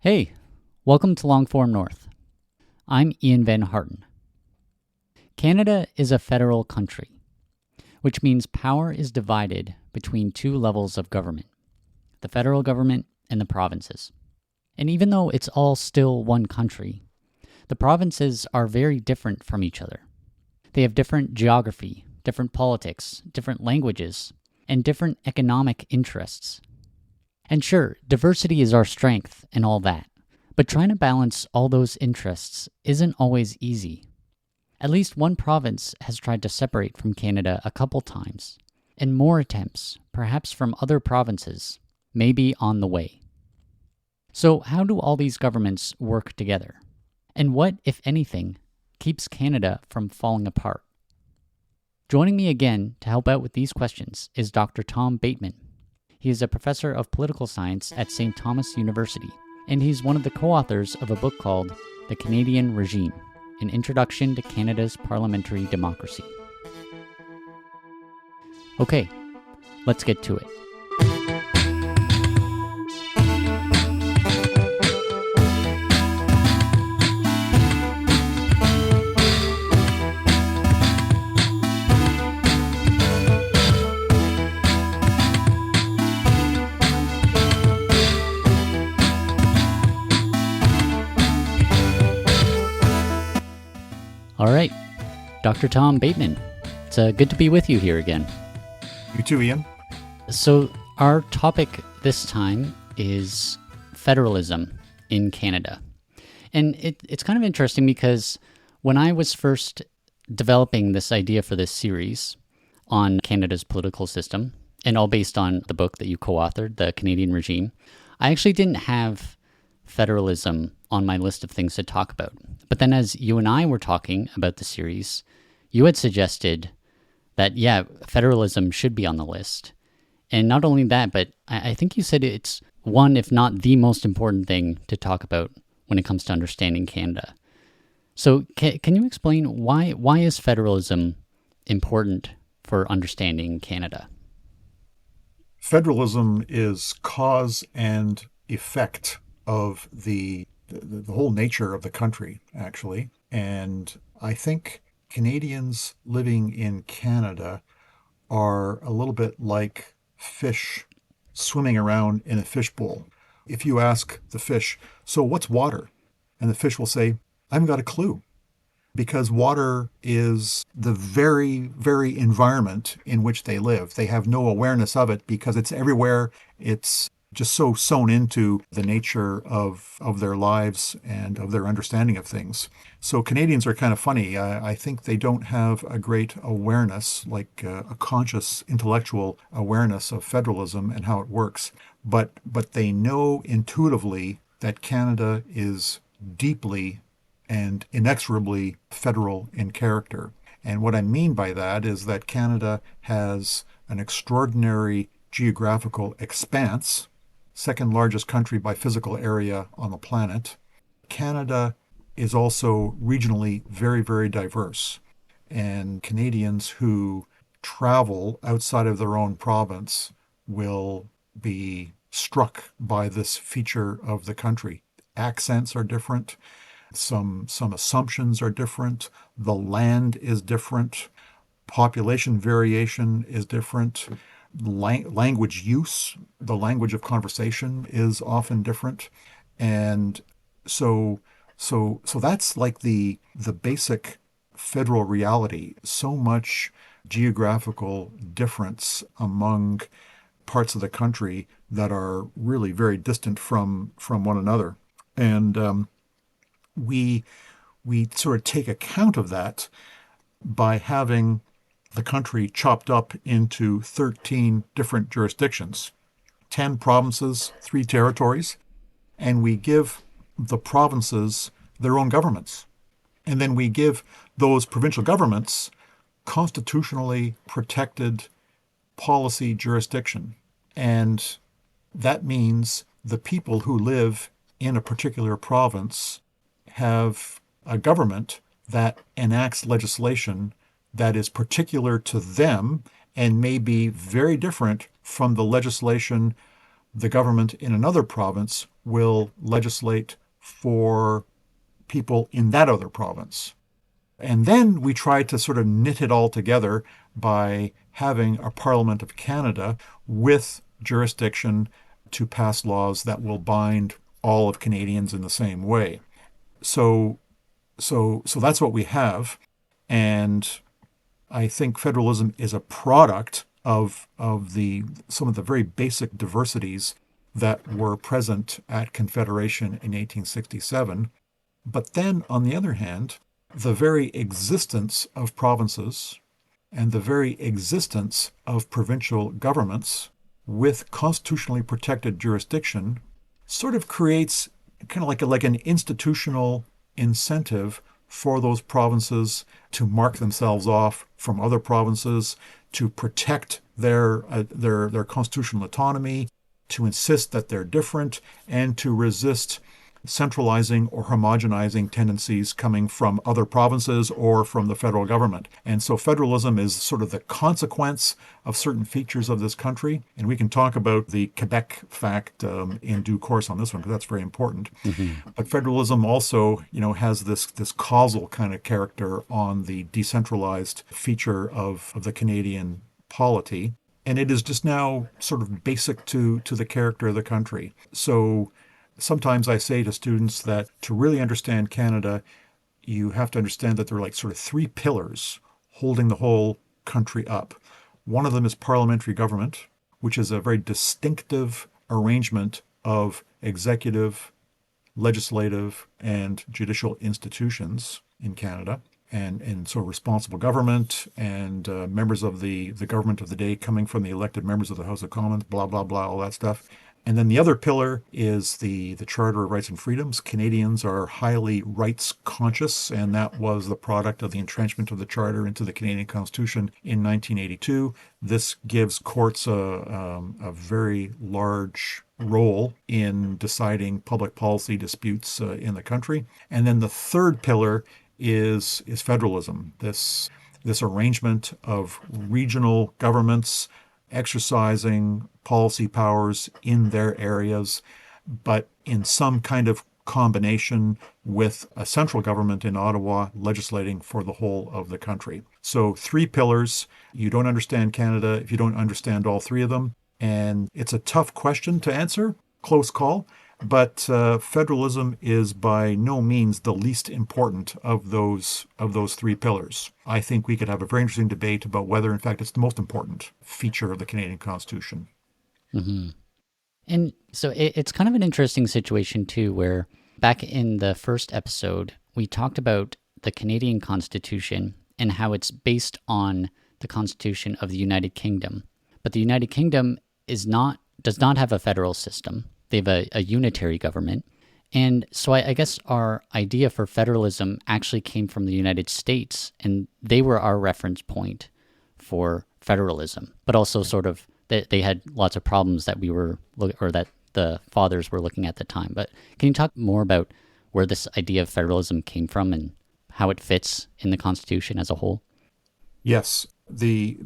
Hey, welcome to Longform North. I'm Ian Van Harten. Canada is a federal country, which means power is divided between two levels of government, the federal government and the provinces. And even though it's all still one country, the provinces are very different from each other. They have different geography, different politics, different languages, and different economic interests. And sure, diversity is our strength and all that, but trying to balance all those interests isn't always easy. At least one province has tried to separate from Canada a couple times, and more attempts, perhaps from other provinces, may be on the way. So how do all these governments work together? And what, if anything, keeps Canada from falling apart? Joining me again to help out with these questions is Dr. Tom Bateman. He is a professor of political science at St. Thomas University, and he's one of the co-authors of a book called The Canadian Regime, An Introduction to Canada's Parliamentary Democracy. Okay, let's get to it. All right, Dr. Tom Bateman, it's good to be with you here again. You too, Ian. So our topic this time is federalism in Canada. And it's kind of interesting because when I was first developing this idea for this series on Canada's political system, and all based on the book that you co-authored, The Canadian Regime, I actually didn't have federalism on my list of things to talk about. But then as you and I were talking about the series, you had suggested that, federalism should be on the list. And not only that, but I think you said it's one, if not the most important thing to talk about when it comes to understanding Canada. So can you explain why is federalism important for understanding Canada? Federalism is cause and effect of the whole nature of the country, actually. And I think Canadians living in Canada are a little bit like fish swimming around in a fishbowl. If you ask the fish, so what's water? And the fish will say, I haven't got a clue. Because water is the very, very environment in which they live. They have no awareness of it because it's everywhere. It's just so sewn into the nature of their lives and of their understanding of things. So Canadians are kind of funny. I think they don't have a great awareness, like a conscious intellectual awareness of federalism and how it works. But they know intuitively that Canada is deeply and inexorably federal in character. And what I mean by that is that Canada has an extraordinary geographical expanse, second largest country by physical area on the planet. Canada is also regionally very, very diverse. And Canadians who travel outside of their own province will be struck by this feature of the country. Accents are different. Some assumptions are different. The land is different. Population variation is different. Language use, the language of conversation is often different. And so that's like the basic federal reality. So much geographical difference among parts of the country that are really very distant from one another. And we sort of take account of that by having the country chopped up into 13 different jurisdictions, 10 provinces, 3 territories, and we give the provinces their own governments. And then we give those provincial governments constitutionally protected policy jurisdiction. And that means the people who live in a particular province have a government that enacts legislation that is particular to them and may be very different from the legislation the government in another province will legislate for people in that other province. And then we tried to sort of knit it all together by having a Parliament of Canada with jurisdiction to pass laws that will bind all of Canadians in the same way. So so that's what we have. And I think federalism is a product of the some of the very basic diversities that were present at Confederation in 1867. But then, on the other hand, the very existence of provinces and the very existence of provincial governments with constitutionally protected jurisdiction sort of creates kind of like an institutional incentive for those provinces to mark themselves off from other provinces, to protect their constitutional autonomy, to insist that they're different, and to resist centralizing or homogenizing tendencies coming from other provinces or from the federal government. And so federalism is sort of the consequence of certain features of this country. And we can talk about the Quebec fact in due course on this one, because that's very important. Hmm. But federalism also, has this causal kind of character on the decentralized feature of the Canadian polity. And it is just now sort of basic to the character of the country. So sometimes I say to students that to really understand Canada, you have to understand that there are like sort of three pillars holding the whole country up. One of them is parliamentary government, which is a very distinctive arrangement of executive, legislative, and judicial institutions in Canada. And so responsible government and members of the government of the day coming from the elected members of the House of Commons, blah, blah, blah, all that stuff. And then the other pillar is the Charter of Rights and Freedoms. Canadians are highly rights conscious, and that was the product of the entrenchment of the Charter into the Canadian Constitution in 1982. This gives courts a very large role in deciding public policy disputes in the country. And then the third pillar is federalism. This arrangement of regional governments exercising policy powers in their areas, but in some kind of combination with a central government in Ottawa legislating for the whole of the country. So, three pillars. You don't understand Canada if you don't understand all three of them. And it's a tough question to answer, close call. But federalism is by no means the least important of those three pillars. I think we could have a very interesting debate about whether, in fact, it's the most important feature of the Canadian Constitution. Hmm. And so it's kind of an interesting situation, too, where back in the first episode, we talked about the Canadian Constitution and how it's based on the Constitution of the United Kingdom. But the United Kingdom does not have a federal system. They have a unitary government. And so I guess our idea for federalism actually came from the United States, and they were our reference point for federalism, but also sort of they had lots of problems that that the fathers were looking at the time. But can you talk more about where this idea of federalism came from and how it fits in the Constitution as a whole? Yes, the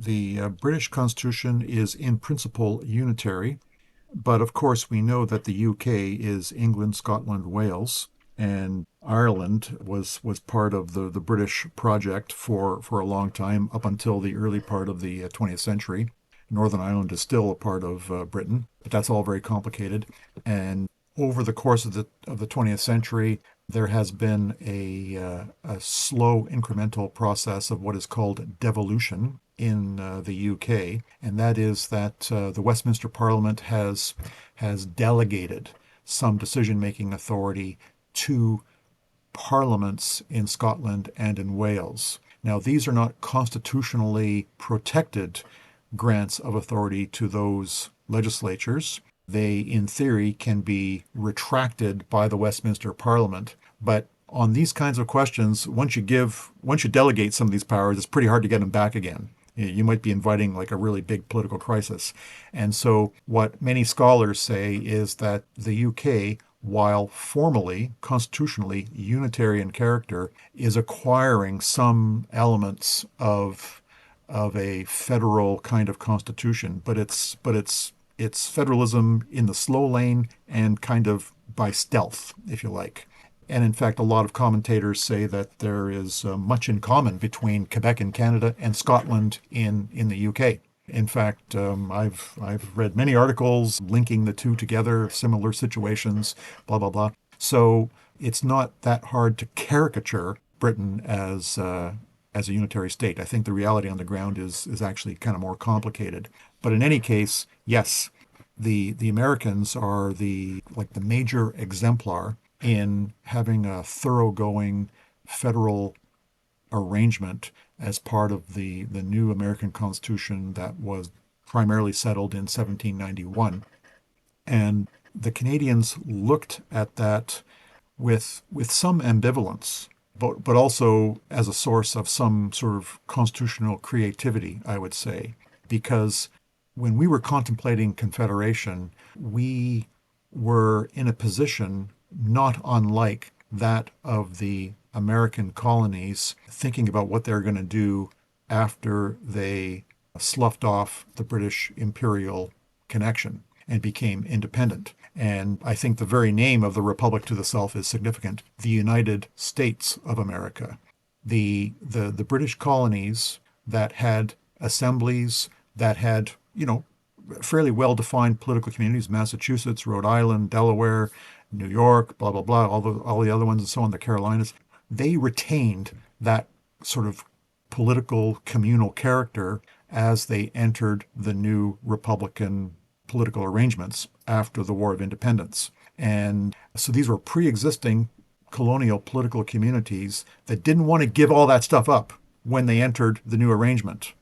British Constitution is in principle unitary. But of course, we know that the UK is England, Scotland, Wales, and Ireland was part of the British project for a long time, up until the early part of the 20th century. Northern Ireland is still a part of Britain, but that's all very complicated. And over the course of the 20th century, there has been a slow incremental process of what is called devolution in the UK, and that is that the Westminster Parliament has delegated some decision-making authority to parliaments in Scotland and in Wales. Now, these are not constitutionally protected grants of authority to those legislatures. They, in theory, can be retracted by the Westminster Parliament. But on these kinds of questions, once you delegate some of these powers, it's pretty hard to get them back again. You might be inviting like a really big political crisis. And so what many scholars say is that the UK, while formally, constitutionally unitary in character, is acquiring some elements of a federal kind of constitution, but it's federalism in the slow lane and kind of by stealth, if you like. And in fact, a lot of commentators say that there is much in common between Quebec in Canada and Scotland in the UK. In fact, I've read many articles linking the two together, similar situations, blah blah blah. So it's not that hard to caricature Britain as a unitary state. I think the reality on the ground is actually kind of more complicated. But in any case, yes, the Americans are the major exemplar in having a thoroughgoing federal arrangement as part of the new American Constitution that was primarily settled in 1791. And the Canadians looked at that with some ambivalence, but also as a source of some sort of constitutional creativity, I would say, because when we were contemplating Confederation, we were in a position not unlike that of the American colonies, thinking about what they're going to do after they sloughed off the British imperial connection and became independent. And I think the very name of the republic to the south is significant. The United States of America. The British colonies that had assemblies, that had, fairly well-defined political communities, Massachusetts, Rhode Island, Delaware, New York, blah, blah, blah, all the other ones and so on, the Carolinas, they retained that sort of political communal character as they entered the new Republican political arrangements after the War of Independence. And so these were pre-existing colonial political communities that didn't want to give all that stuff up when they entered the new arrangement.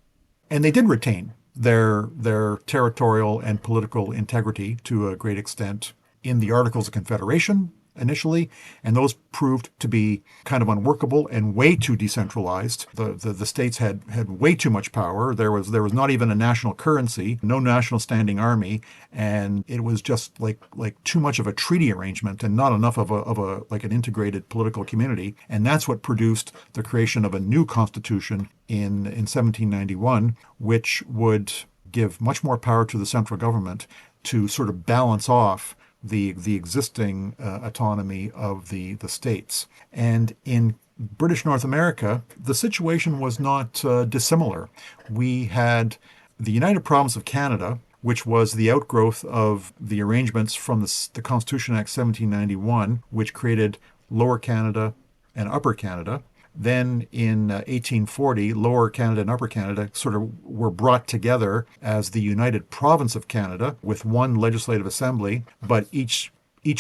And they did retain their territorial and political integrity to a great extent in the Articles of Confederation initially, and those proved to be kind of unworkable and way too decentralized. The states had way too much power. There was not even a national currency, no national standing army, and it was just like too much of a treaty arrangement and not enough of a like an integrated political community. And that's what produced the creation of a new constitution in 1791, which would give much more power to the central government to sort of balance off the existing autonomy of the states. And in British North America, the situation was not dissimilar. We had the United Province of Canada, which was the outgrowth of the arrangements from the Constitution Act 1791, which created Lower Canada and Upper Canada. Then in 1840, Lower Canada and Upper Canada sort of were brought together as the United Province of Canada with one legislative assembly, but each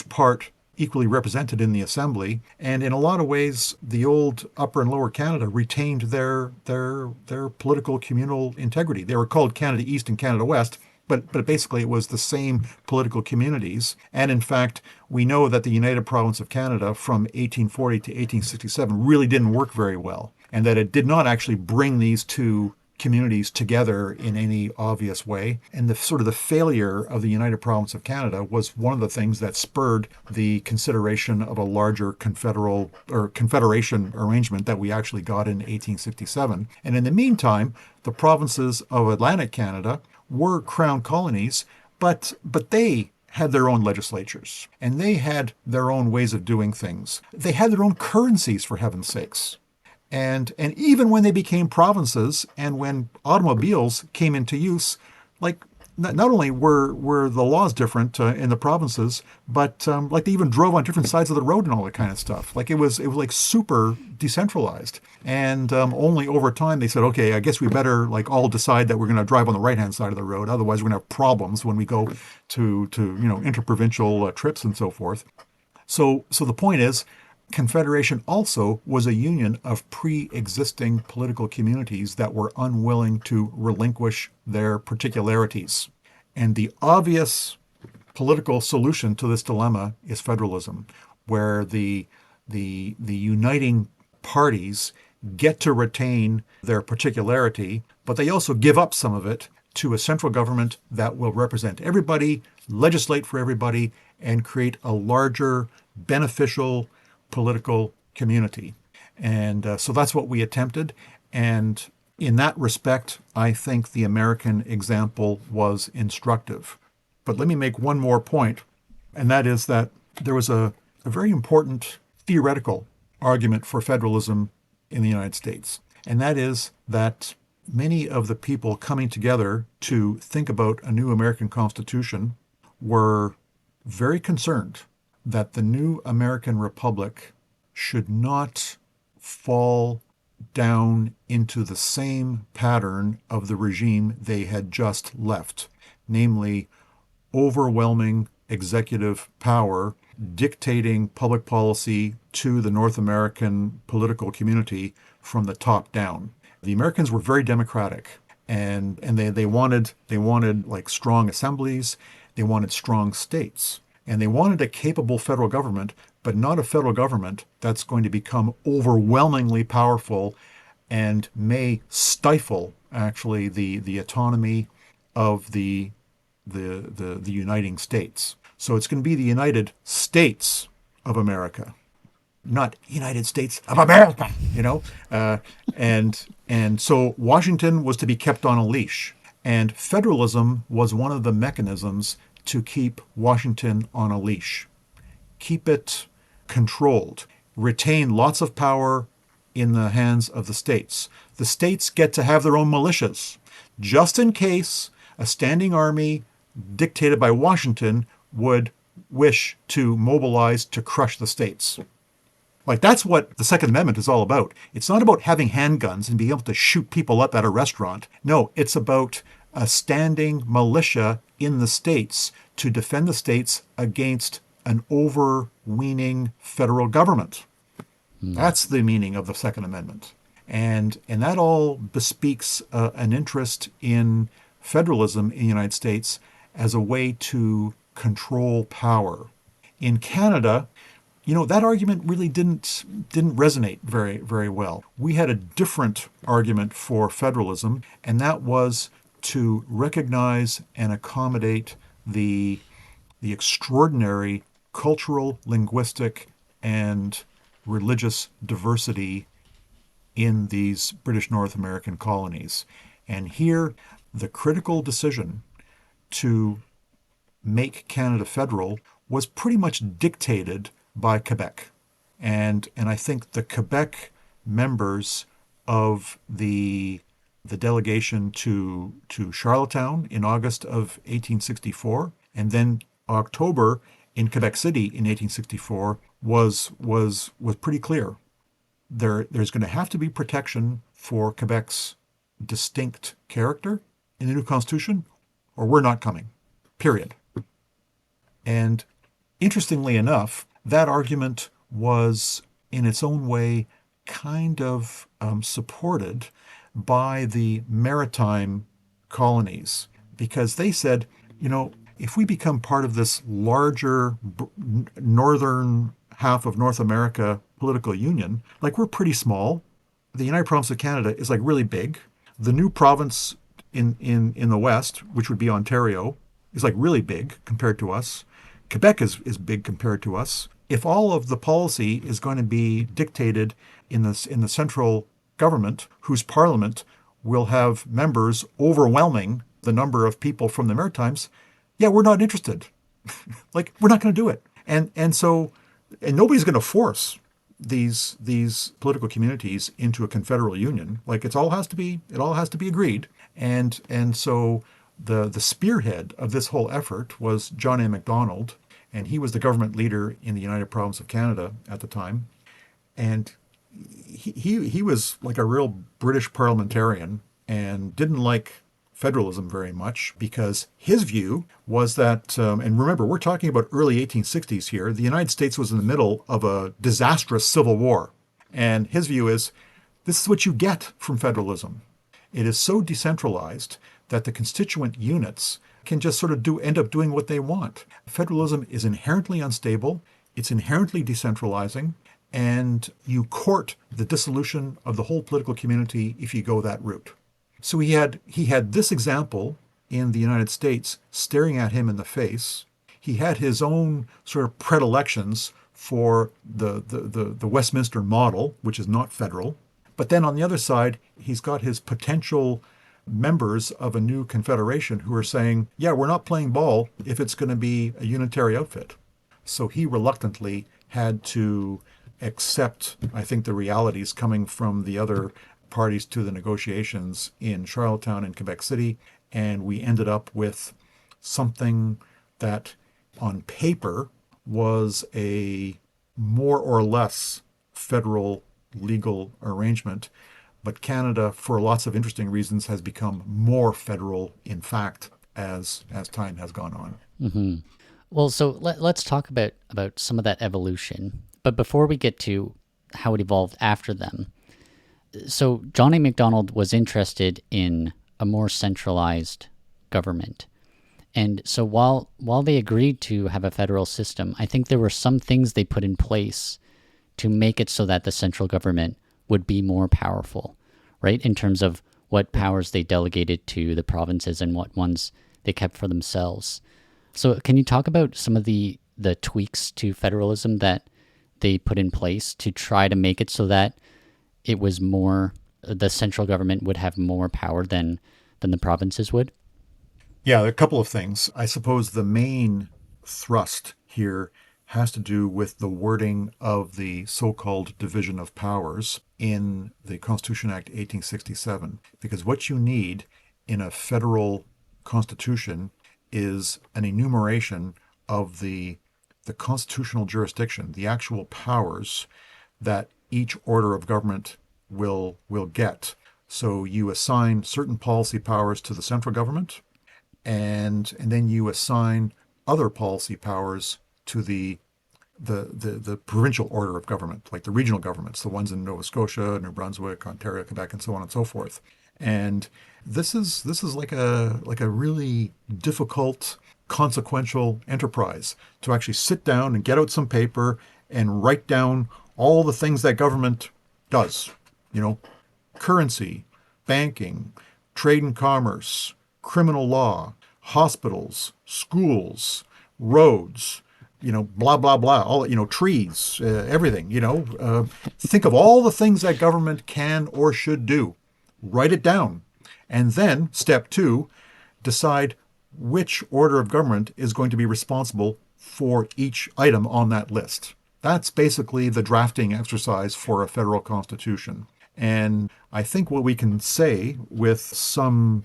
part equally represented in the assembly. And in a lot of ways, the old Upper and Lower Canada retained their political communal integrity. They were called Canada East and Canada West, but basically it was the same political communities. And in fact, we know that the United Province of Canada from 1840 to 1867 really didn't work very well, and that it did not actually bring these two communities together in any obvious way. And the sort of the failure of the United Province of Canada was one of the things that spurred the consideration of a larger confederation arrangement that we actually got in 1867. And in the meantime, the provinces of Atlantic Canada were crown colonies, but they had their own legislatures and they had their own ways of doing things. They had their own currencies, for heaven's sakes. And even when they became provinces and when automobiles came into use, like not only were the laws different in the provinces, but like they even drove on different sides of the road and all that kind of stuff. Like it was like super decentralized. And only over time they said, okay, I guess we better like all decide that we're going to drive on the right hand side of the road. Otherwise, we're going to have problems when we go to interprovincial trips and so forth. So the point is, Confederation also was a union of pre-existing political communities that were unwilling to relinquish their particularities. And the obvious political solution to this dilemma is federalism, where the uniting parties get to retain their particularity, but they also give up some of it to a central government that will represent everybody, legislate for everybody, and create a larger, beneficial political community. And so that's what we attempted. And in that respect, I think the American example was instructive. But let me make one more point, and that is that there was a very important theoretical argument for federalism in the United States. And that is that many of the people coming together to think about a new American Constitution were very concerned that the new American Republic should not fall down into the same pattern of the regime they had just left, namely overwhelming executive power dictating public policy to the North American political community from the top down. The Americans were very democratic, and they wanted like strong assemblies, they wanted strong states, and they wanted a capable federal government, but not a federal government that's going to become overwhelmingly powerful and may stifle actually the autonomy of the uniting states. So it's going to be the United States of America, not United States of America, you know. And so Washington was to be kept on a leash, and federalism was one of the mechanisms to keep Washington on a leash, keep it controlled, retain lots of power in the hands of the states. The states get to have their own militias, just in case a standing army dictated by Washington would wish to mobilize to crush the states. Like, that's what the Second Amendment is all about. It's not about having handguns and being able to shoot people up at a restaurant. No, it's about a standing militia in the states to defend the states against an overweening federal government. That's the meaning of the Second Amendment. And that all bespeaks an interest in federalism in the United States as a way to control power. In Canada, that argument really didn't resonate very well. We had a different argument for federalism, and that was to recognize and accommodate the extraordinary cultural, linguistic, and religious diversity in these British North American colonies. And here, the critical decision to make Canada federal was pretty much dictated by Quebec. And I think the Quebec members of the delegation to Charlottetown in August of 1864, and then October in Quebec City in 1864 was pretty clear. There's going to have to be protection for Quebec's distinct character in the new Constitution, or we're not coming. Period. And interestingly enough, that argument was, in its own way, kind of supported by the maritime colonies, because they said, if we become part of this larger northern half of North America political union, like, we're pretty small. The United Province of Canada is like really big. The new province in the west, which would be Ontario, is like really big compared to us. Quebec is big compared to us. If all of the policy is going to be dictated in the central government, whose parliament will have members overwhelming the number of people from the Maritimes, yeah, we're not interested. Like, we're not going to do it. And so nobody's going to force these political communities into a confederal union. Like, it all has to be agreed. And so the spearhead of this whole effort was John A. Macdonald, and he was the government leader in the United Province of Canada at the time. And he was like a real British parliamentarian and didn't like federalism very much, because his view was that, and remember, we're talking about early 1860s here, the United States was in the middle of a disastrous civil war. And his view is, this is what you get from federalism. It is so decentralized that the constituent units can just sort of end up doing what they want. Federalism is inherently unstable, it's inherently decentralizing, and you court the dissolution of the whole political community if you go that route. So he had this example in the United States staring at him in the face. He had his own sort of predilections for the Westminster model, which is not federal. But then on the other side, he's got his potential members of a new confederation who are saying, yeah, we're not playing ball if it's going to be a unitary outfit. So he reluctantly had to accept, I think, the realities coming from the other parties to the negotiations in Charlottetown and Quebec City. And we ended up with something that on paper was a more or less federal legal arrangement. But Canada, for lots of interesting reasons, has become more federal, in fact, as time has gone on. Well, so let's talk about some of that evolution. But before we get to how it evolved after them, so John A. Macdonald was interested in a more centralized government. And so while they agreed to have a federal system, I think there were some things they put in place to make it so that the central government would be more powerful, right? In terms of what powers they delegated to the provinces and what ones they kept for themselves. So can you talk about some of the tweaks to federalism that they put in place to try to make it so that it was more the central government would have more power than the provinces would? Yeah, a couple of things. I suppose the main thrust here has to do with the wording of the so-called division of powers in the Constitution Act 1867. Because what you need in a federal constitution is an enumeration of the constitutional jurisdiction, the actual powers that each order of government will get. So you assign certain policy powers to the central government, and then you assign other policy powers to the provincial order of government, like the regional governments, the ones in Nova Scotia, New Brunswick, Ontario, Quebec, and so on and so forth. And this is like a really difficult, consequential enterprise to actually sit down and get out some paper and write down all the things that government does. You know, currency, banking, trade and commerce, criminal law, hospitals, schools, roads, blah, blah, blah, all, trees, everything, think of all the things that government can or should do, write it down. And then step two, decide which order of government is going to be responsible for each item on that list. That's basically the drafting exercise for a federal constitution. And I think what we can say with some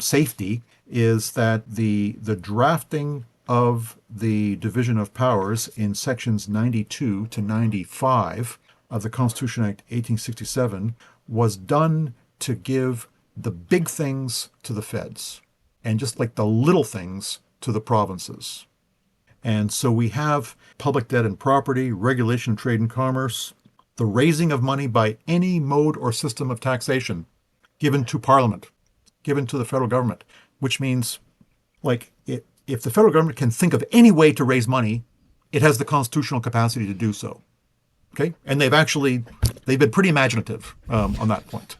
safety is that the drafting of the division of powers in sections 92 to 95 of the Constitution Act 1867 was done to give the big things to the feds and just like the little things to the provinces. And so we have public debt and property, regulation of trade and commerce, the raising of money by any mode or system of taxation given to Parliament, given to the federal government, which means, like, if the federal government can think of any way to raise money, it has the constitutional capacity to do so. Okay? And they've been pretty imaginative on that point.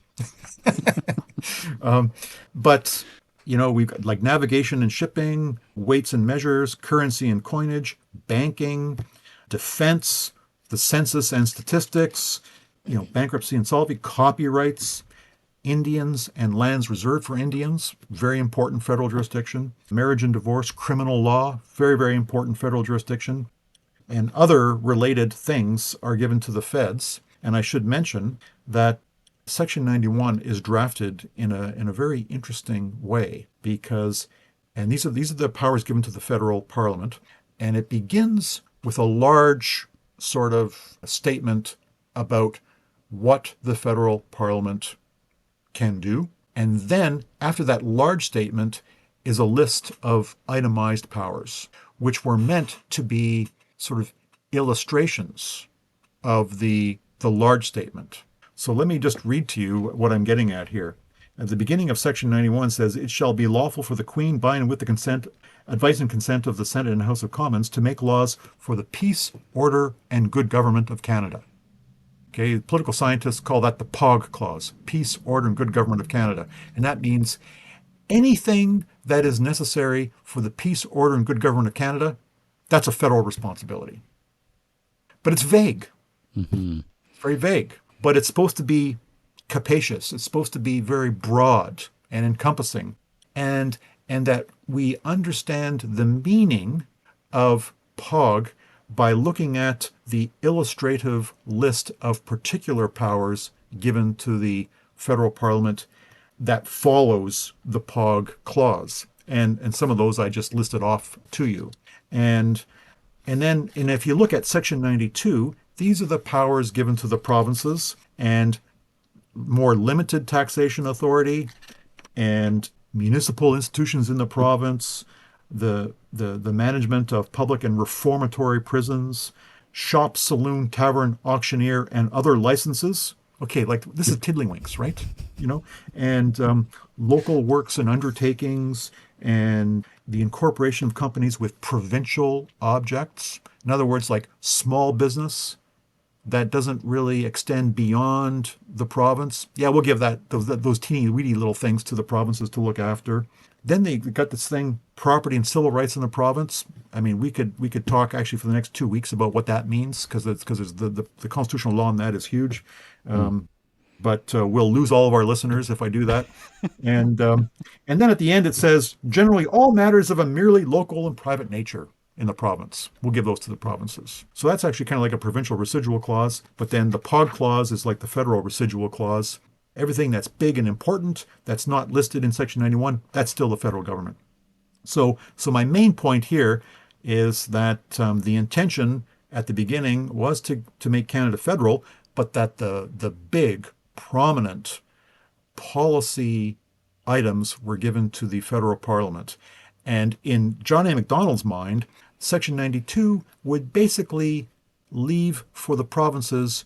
But we've got like navigation and shipping, weights and measures, currency and coinage, banking, defense, the census and statistics, bankruptcy and insolvency, copyrights, Indians and lands reserved for Indians, very important federal jurisdiction, marriage and divorce, criminal law, very, very important federal jurisdiction, and other related things are given to the feds. And I should mention that Section 91 is drafted in a very interesting way because, and these are the powers given to the federal parliament, and it begins with a large sort of statement about what the federal parliament can do. And then after that large statement is a list of itemized powers, which were meant to be sort of illustrations of the large statement. So let me just read to you what I'm getting at here. At the beginning of Section 91 says, "It shall be lawful for the Queen, by and with the consent, advice and consent of the Senate and House of Commons, to make laws for the peace, order, and good government of Canada." Okay, political scientists call that the POG clause, peace, order, and good government of Canada. And that means anything that is necessary for the peace, order, and good government of Canada, that's a federal responsibility. But it's vague. Mm-hmm. It's very vague. But it's supposed to be capacious. It's supposed to be very broad and encompassing. And that we understand the meaning of POG by looking at the illustrative list of particular powers given to the federal parliament that follows the POG clause. And some of those I just listed off to you. And and if you look at section 92, these are the powers given to the provinces and more limited taxation authority and municipal institutions in the province, the management of public and reformatory prisons, shop, saloon, tavern, auctioneer, and other licenses. Okay, like this is tiddlywinks, right? You know, and local works and undertakings, and the incorporation of companies with provincial objects. In other words, like small business, that doesn't really extend beyond the province. Yeah, we'll give those teeny weedy little things to the provinces to look after. Then they got this thing, property and civil rights in the province. I mean, we could talk actually for the next 2 weeks about what that means because the constitutional law on that is huge. Hmm. But we'll lose all of our listeners if I do that. And and then at the end it says generally all matters of a merely local and private nature in the province. We'll give those to the provinces. So that's actually kind of like a provincial residual clause. But then the POG clause is like the federal residual clause. Everything that's big and important that's not listed in Section 91, that's still the federal government. So my main point here is that the intention at the beginning was to make Canada federal, but that the big prominent policy items were given to the federal parliament. And in John A. Macdonald's mind, Section 92 would basically leave for the provinces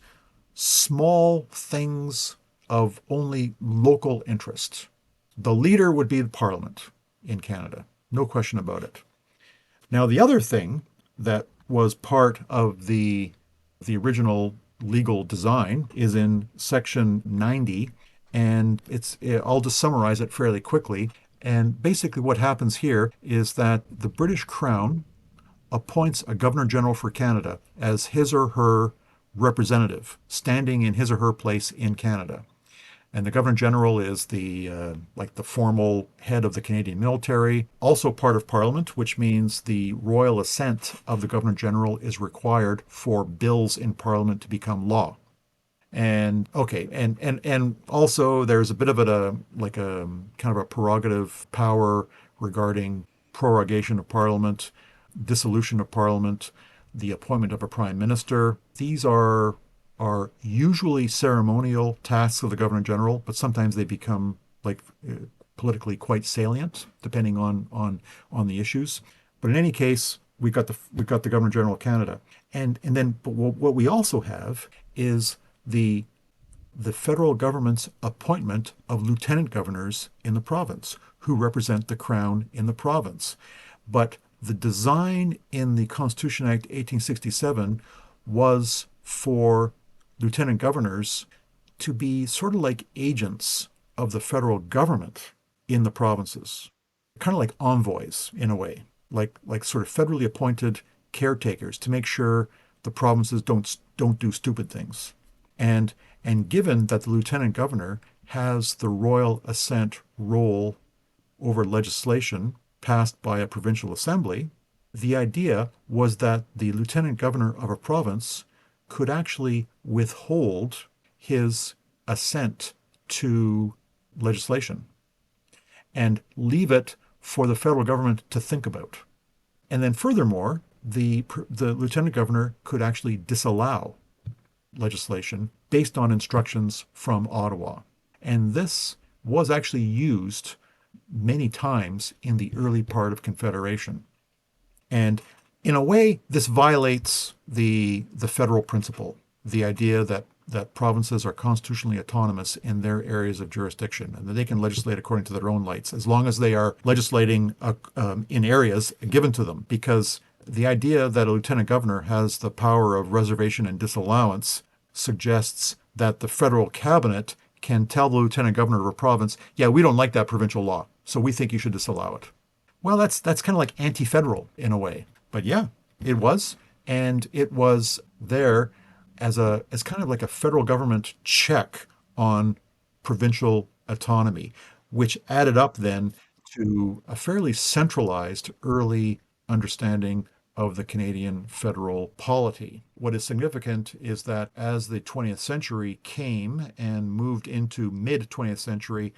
small things of only local interest. The leader would be the parliament in Canada, no question about it. Now, the other thing that was part of the original legal design is in section 90, and I'll just summarize it fairly quickly. And basically, what happens here is that the British Crown appoints a Governor General for Canada as his or her representative, standing in his or her place in Canada. And the Governor General is the formal head of the Canadian military, also part of Parliament, which means the royal assent of the Governor General is required for bills in Parliament to become law. And okay, and also there's a bit of a kind of a prerogative power regarding prorogation of Parliament, dissolution of Parliament, the appointment of a prime minister. These are usually ceremonial tasks of the Governor General, but sometimes they become like politically quite salient, depending on the issues. But in any case, we got the Governor General of Canada, and then but what we also have is the the federal government's appointment of lieutenant governors in the province who represent the crown in the province. But the design in the Constitution Act 1867 was for lieutenant governors to be sort of like agents of the federal government in the provinces, kind of like envoys in a way, like sort of federally appointed caretakers to make sure the provinces don't do stupid things. And and given that the lieutenant governor has the royal assent role over legislation passed by a provincial assembly, the idea was that the lieutenant governor of a province could actually withhold his assent to legislation and leave it for the federal government to think about. And then furthermore, the lieutenant governor could actually disallow legislation based on instructions from Ottawa. And this was actually used many times in the early part of Confederation. And in a way, this violates the federal principle, the idea that provinces are constitutionally autonomous in their areas of jurisdiction and that they can legislate according to their own lights as long as they are legislating in areas given to them. Because the idea that a lieutenant governor has the power of reservation and disallowance suggests that the federal cabinet can tell the lieutenant governor of a province, yeah, we don't like that provincial law, so we think you should disallow it. Well, that's kind of like anti-federal in a way. But yeah, it was, and it was there as kind of like a federal government check on provincial autonomy, which added up then to a fairly centralized early understanding of the Canadian federal polity. What is significant is that as the 20th century came and moved into mid 20th century,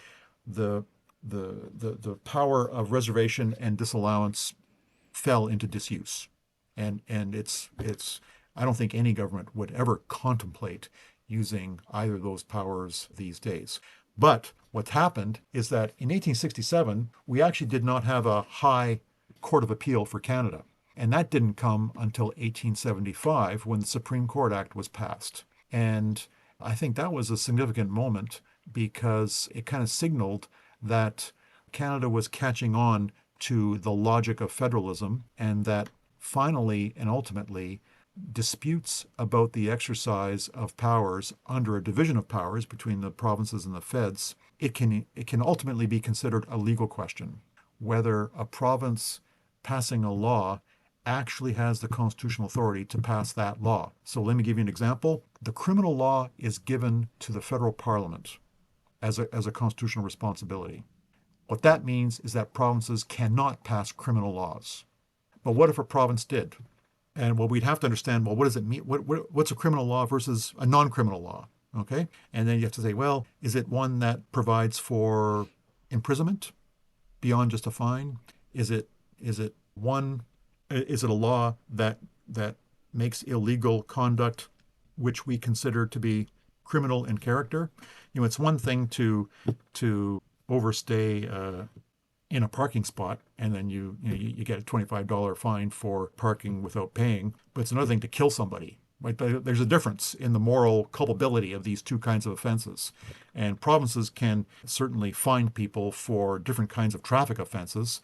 the the power of reservation and disallowance fell into disuse. And it's I don't think any government would ever contemplate using either of those powers these days. But what's happened is that in 1867, we actually did not have a high court of appeal for Canada. And that didn't come until 1875 when the Supreme Court Act was passed. And I think that was a significant moment because it kind of signaled that Canada was catching on to the logic of federalism and that finally and ultimately disputes about the exercise of powers under a division of powers between the provinces and the feds, it can ultimately be considered a legal question whether a province passing a law actually has the constitutional authority to pass that law. So let me give you an example. The criminal law is given to the federal parliament as a constitutional responsibility. What that means is that provinces cannot pass criminal laws. But what if a province did? And well, we'd have to understand, well, what does it mean? What's a criminal law versus a non-criminal law? Okay. And then you have to say, well, is it one that provides for imprisonment beyond just a fine? Is it one is it a law that makes illegal conduct which we consider to be criminal in character? It's one thing to overstay in a parking spot, and then you get a $25 fine for parking without paying. But it's another thing to kill somebody. Right? There's a difference in the moral culpability of these two kinds of offenses. And provinces can certainly fine people for different kinds of traffic offenses,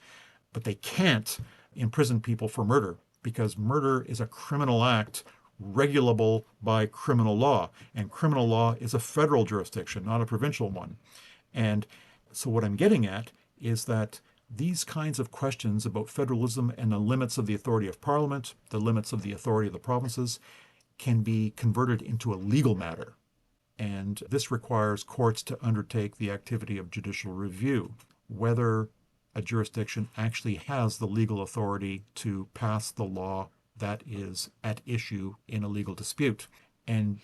but they can't imprison people for murder because murder is a criminal act regulable by criminal law. And criminal law is a federal jurisdiction, not a provincial one. And so what I'm getting at is that these kinds of questions about federalism and the limits of the authority of Parliament, the limits of the authority of the provinces, can be converted into a legal matter. And this requires courts to undertake the activity of judicial review, whether a jurisdiction actually has the legal authority to pass the law that is at issue in a legal dispute. And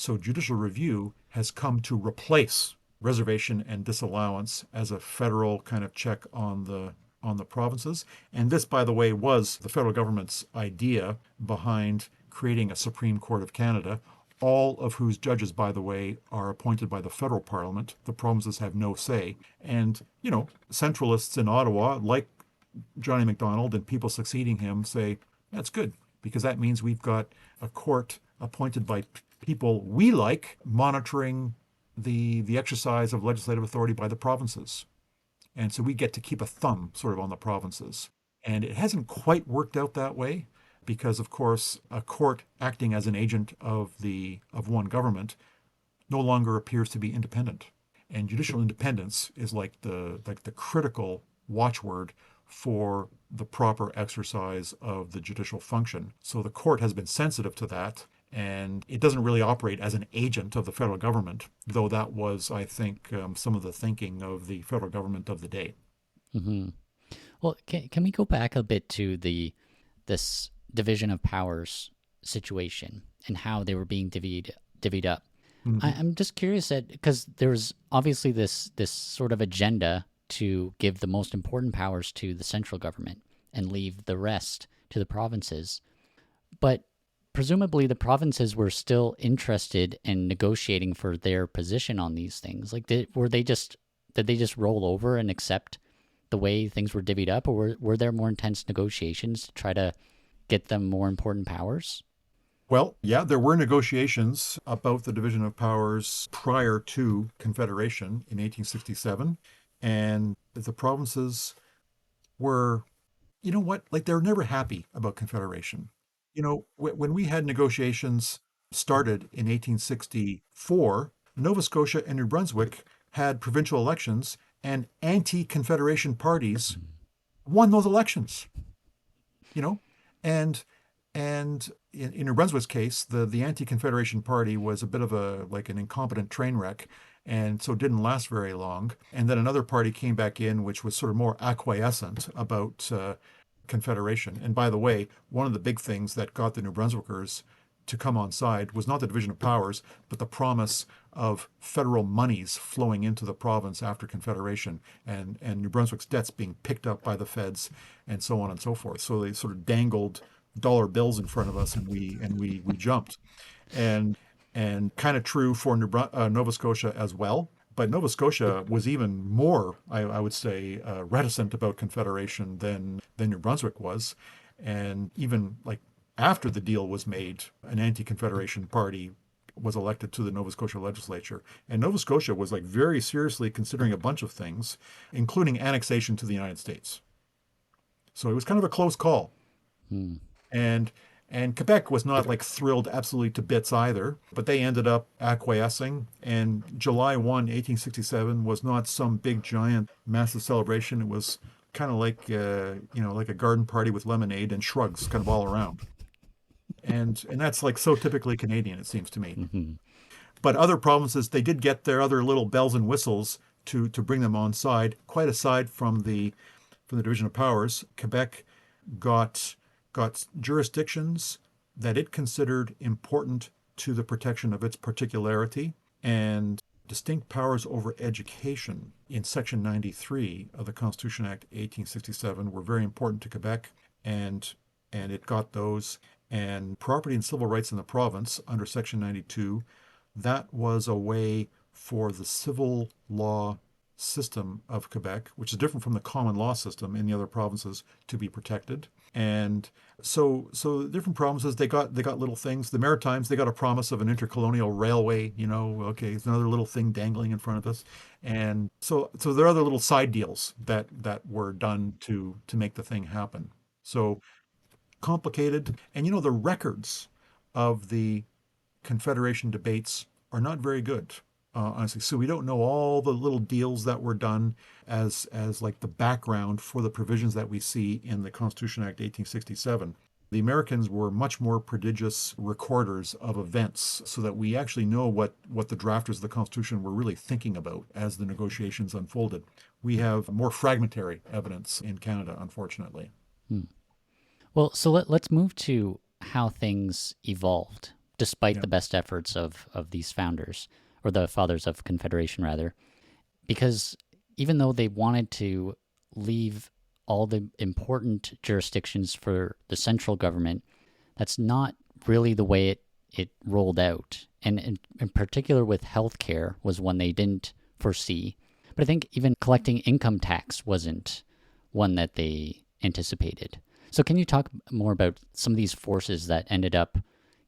so judicial review has come to replace reservation and disallowance as a federal kind of check on the provinces. And this, by the way, was the federal government's idea behind creating a Supreme Court of Canada, all of whose judges, by the way, are appointed by the federal parliament. The provinces have no say. And, centralists in Ottawa, like Johnny MacDonald and people succeeding him, say, that's good, because that means we've got a court appointed by people we like monitoring the exercise of legislative authority by the provinces. And so we get to keep a thumb sort of on the provinces. And it hasn't quite worked out that way because, of course, a court acting as an agent of one government no longer appears to be independent. And judicial independence is like the critical watchword for the proper exercise of the judicial function. So the court has been sensitive to that, and it doesn't really operate as an agent of the federal government, though that was, I think, some of the thinking of the federal government of the day. Hmm. Well, can we go back a bit to this division of powers situation and how they were being divvied up? Mm-hmm. I'm just curious that because there was obviously this sort of agenda to give the most important powers to the central government and leave the rest to the provinces, but presumably the provinces were still interested in negotiating for their position on these things. Like, did they just roll over and accept the way things were divvied up, or were there more intense negotiations to try to get them more important powers? Well, yeah, there were negotiations about the division of powers prior to Confederation in 1867, and the provinces were, like they were never happy about Confederation. When we had negotiations started in 1864, Nova Scotia and New Brunswick had provincial elections, and anti-Confederation parties won those elections. You know, and in New Brunswick's case, the anti-Confederation party was a bit of an incompetent train wreck, and so didn't last very long. And then another party came back in, which was sort of more acquiescent about Confederation. And by the way, one of the big things that got the New Brunswickers to come on side was not the division of powers, but the promise of federal monies flowing into the province after Confederation, and New Brunswick's debts being picked up by the feds and so on and so forth. So they sort of dangled dollar bills in front of us, and we jumped. And kind of true for Nova Scotia as well. But Nova Scotia was even more, I would say, reticent about Confederation than New Brunswick was. And even like after the deal was made, an anti-Confederation party was elected to the Nova Scotia legislature. And Nova Scotia was like very seriously considering a bunch of things, including annexation to the United States. So it was kind of a close call. Hmm. And Quebec was not like thrilled absolutely to bits either, but they ended up acquiescing. And July 1, 1867 was not some big giant massive celebration. It was kind of like like a garden party with lemonade and shrugs kind of all around. And that's like so typically Canadian, it seems to me. Hmm. But other provinces, they did get their other little bells and whistles to bring them on side. Quite aside from the division of powers, Quebec got jurisdictions that it considered important to the protection of its particularity, and distinct powers over education in Section 93 of the Constitution Act 1867 were very important to Quebec, and it got those. And property and civil rights in the province under Section 92, that was a way for the civil law system of Quebec, which is different from the common law system in the other provinces, to be protected. And so different provinces, they got little things. The Maritimes, they got a promise of an intercolonial railway. Okay, it's another little thing dangling in front of us. And so there are other little side deals that were done to make the thing happen. So complicated. And the records of the Confederation debates are not very good, honestly. So we don't know all the little deals that were done as like the background for the provisions that we see in the Constitution Act 1867. The Americans were much more prodigious recorders of events, so that we actually know what the drafters of the Constitution were really thinking about as the negotiations unfolded. We have more fragmentary evidence in Canada, unfortunately. Hmm. Well, so let's move to how things evolved, despite Yeah, the best efforts of these founders, or the fathers of Confederation, rather. Because even though they wanted to leave all the important jurisdictions for the central government, that's not really the way it rolled out. And in particular with healthcare was one they didn't foresee. But I think even collecting income tax wasn't one that they anticipated. So can you talk more about some of these forces that ended up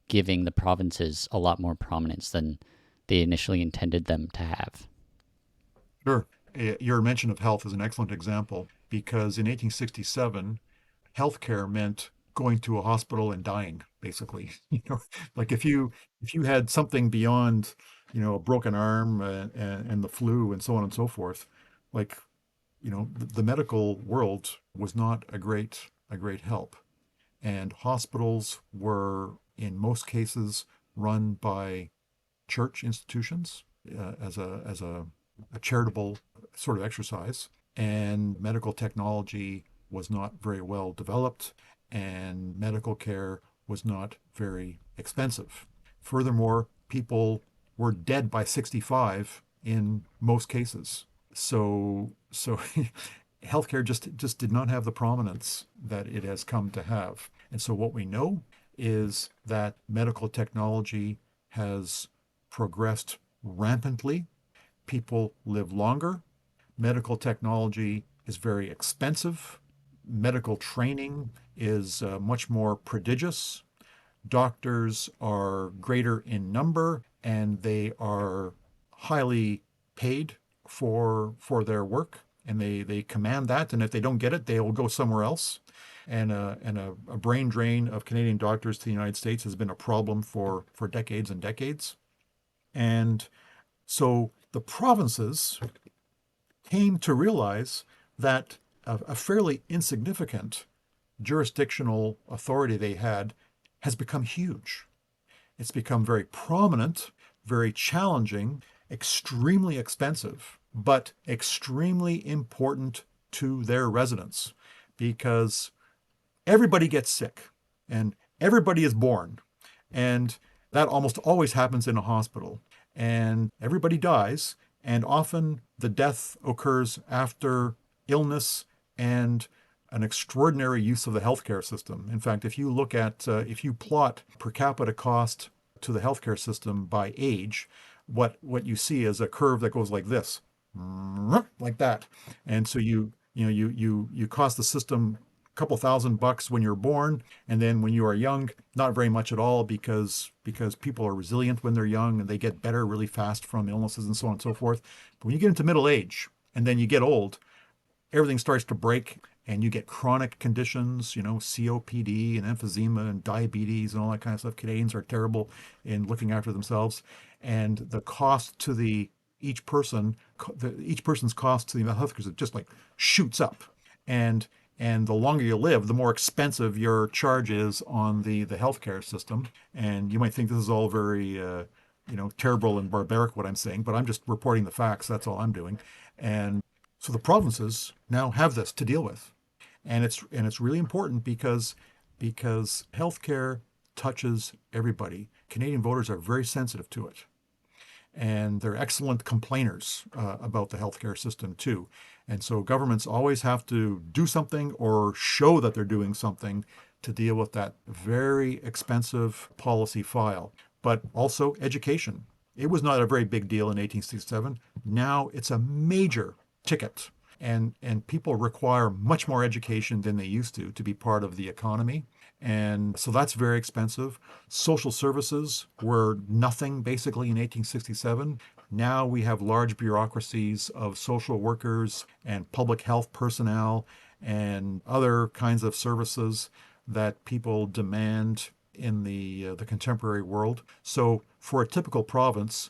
giving the provinces a lot more prominence than they initially intended them to have? sure. Your mention of health is an excellent example because in 1867, healthcare meant going to a hospital and dying, basically. Like if you had something beyond, a broken arm and the flu and so on and so forth, like the medical world was not a great help, and hospitals were in most cases run by church institutions as a charitable sort of exercise, and medical technology was not very well developed, and medical care was not very expensive. Furthermore, people were dead by 65 in most cases. So healthcare just did not have the prominence that it has come to have. And so what we know is that medical technology has progressed rampantly. People live longer. Medical technology is very expensive. Medical training is much more prodigious. Doctors are greater in number, and they are highly paid for their work, and they command that. And if they don't get it, they will go somewhere else. And a brain drain of Canadian doctors to the United States has been a problem for decades and decades. And so the provinces came to realize that a fairly insignificant jurisdictional authority they had has become huge. It's become very prominent, very challenging, extremely expensive, but extremely important to their residents, because everybody gets sick and everybody is born. And that almost always happens in a hospital. And everybody dies. And often the death occurs after illness and an extraordinary use of the healthcare system. In fact, if you plot per capita cost to the healthcare system by age, what you see is a curve that goes like this, like that. And so you cost the system a couple $1,000 when you're born, and then when you are young, not very much at all because people are resilient when they're young and they get better really fast from illnesses and so on and so forth. But when you get into middle age and then you get old, everything starts to break and you get chronic conditions, COPD and emphysema and diabetes and all that kind of stuff. Canadians are terrible in looking after themselves. And the cost to each person's cost to the health care just like shoots up. And and the longer you live, the more expensive your charge is on the healthcare system. And you might think this is all very, terrible and barbaric what I'm saying, but I'm just reporting the facts. That's all I'm doing. And so the provinces now have this to deal with, and it's really important because healthcare touches everybody. Canadian voters are very sensitive to it, and they're excellent complainers about the healthcare system too. And so governments always have to do something or show that they're doing something to deal with that very expensive policy file. But also education. It was not a very big deal in 1867. Now it's a major ticket. And people require much more education than they used to be part of the economy. And so that's very expensive. Social services were nothing basically in 1867. Now we have large bureaucracies of social workers and public health personnel and other kinds of services that people demand in the contemporary world. So for a typical province,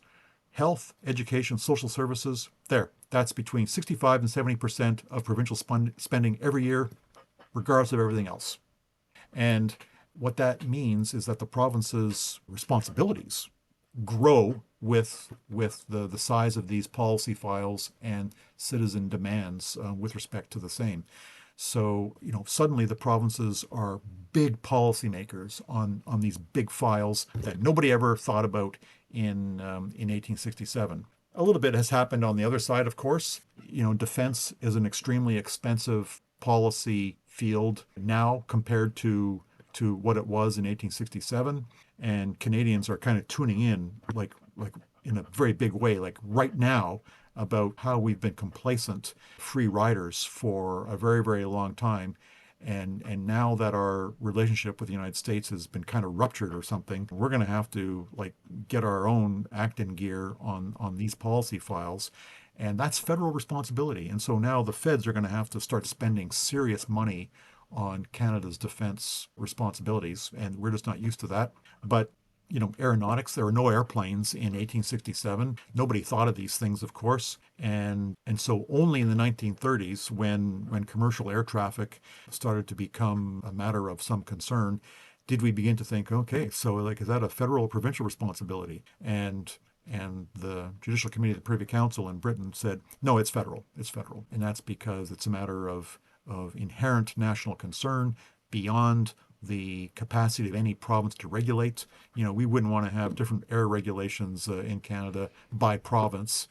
health, education, social services, that's between 65 and 70% of provincial spending every year, regardless of everything else. And what that means is that the province's responsibilities grow with the size of these policy files and citizen demands with respect to the same. So, suddenly the provinces are big policymakers on these big files that nobody ever thought about in 1867. A little bit has happened on the other side, of course. Defense is an extremely expensive policy field now compared to what it was in 1867, and Canadians are kind of tuning in, like in a very big way, like right now, about how we've been complacent free riders for a very, very long time. And now that our relationship with the United States has been kind of ruptured or something, we're going to have to like get our own act in gear on these policy files. And that's federal responsibility. And so now the feds are going to have to start spending serious money on Canada's defense responsibilities. And we're just not used to that. But aeronautics, there were no airplanes in 1867. Nobody thought of these things, of course. And so only in the 1930s, when commercial air traffic started to become a matter of some concern, did we begin to think, okay, so like, is that a federal or provincial responsibility? And the Judicial Committee of the Privy Council in Britain said, no, it's federal. It's federal. And that's because it's a matter of inherent national concern beyond the capacity of any province to regulate. We wouldn't want to have different air regulations in Canada by province,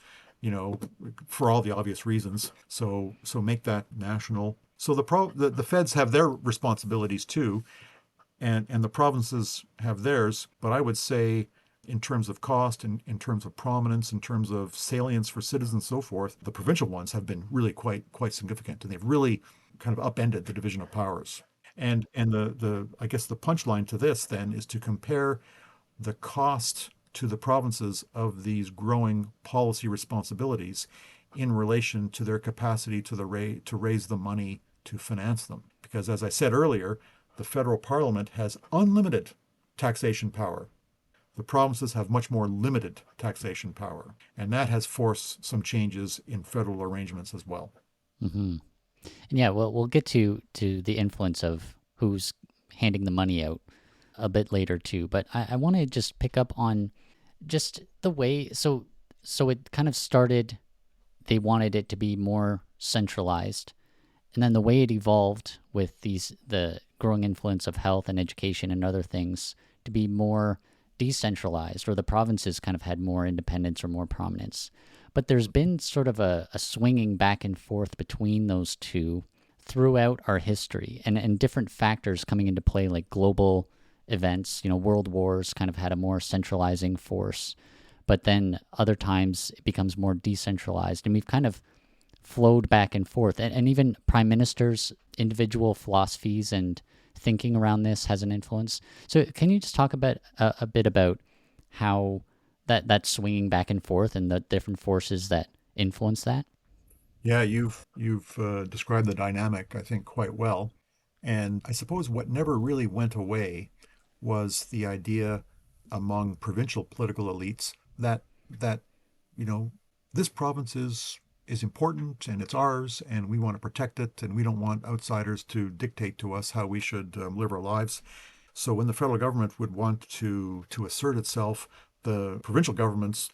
for all the obvious reasons. So make that national. So the feds have their responsibilities too, and the provinces have theirs. But I would say, in terms of cost, in terms of prominence, in terms of salience for citizens and so forth, the provincial ones have been really quite significant, and they've really kind of upended the division of powers. And the I guess the punchline to this then is to compare the cost to the provinces of these growing policy responsibilities in relation to their capacity to raise the money to finance them. Because as I said earlier, the federal parliament has unlimited taxation power. The provinces have much more limited taxation power, and that has forced some changes in federal arrangements as well. Mm-hmm. And yeah, we'll get to the influence of who's handing the money out a bit later too. But I want to just pick up on just the way. So it kind of started. They wanted it to be more centralized, and then the way it evolved with the growing influence of health and education and other things to be more decentralized, or the provinces kind of had more independence or more prominence. But there's been sort of a swinging back and forth between those two throughout our history, and different factors coming into play, like global events. World wars kind of had a more centralizing force, but then other times it becomes more decentralized. And we've kind of flowed back and forth. And even prime ministers' individual philosophies and thinking around this has an influence. So can you just talk about a bit about how that swinging back and forth and the different forces that influence that? Yeah, you've described the dynamic, I think, quite well. And I suppose what never really went away was the idea among provincial political elites that you know this province is important and it's ours and we want to protect it and we don't want outsiders to dictate to us how we should live our lives. So when the federal government would want to assert itself, the provincial governments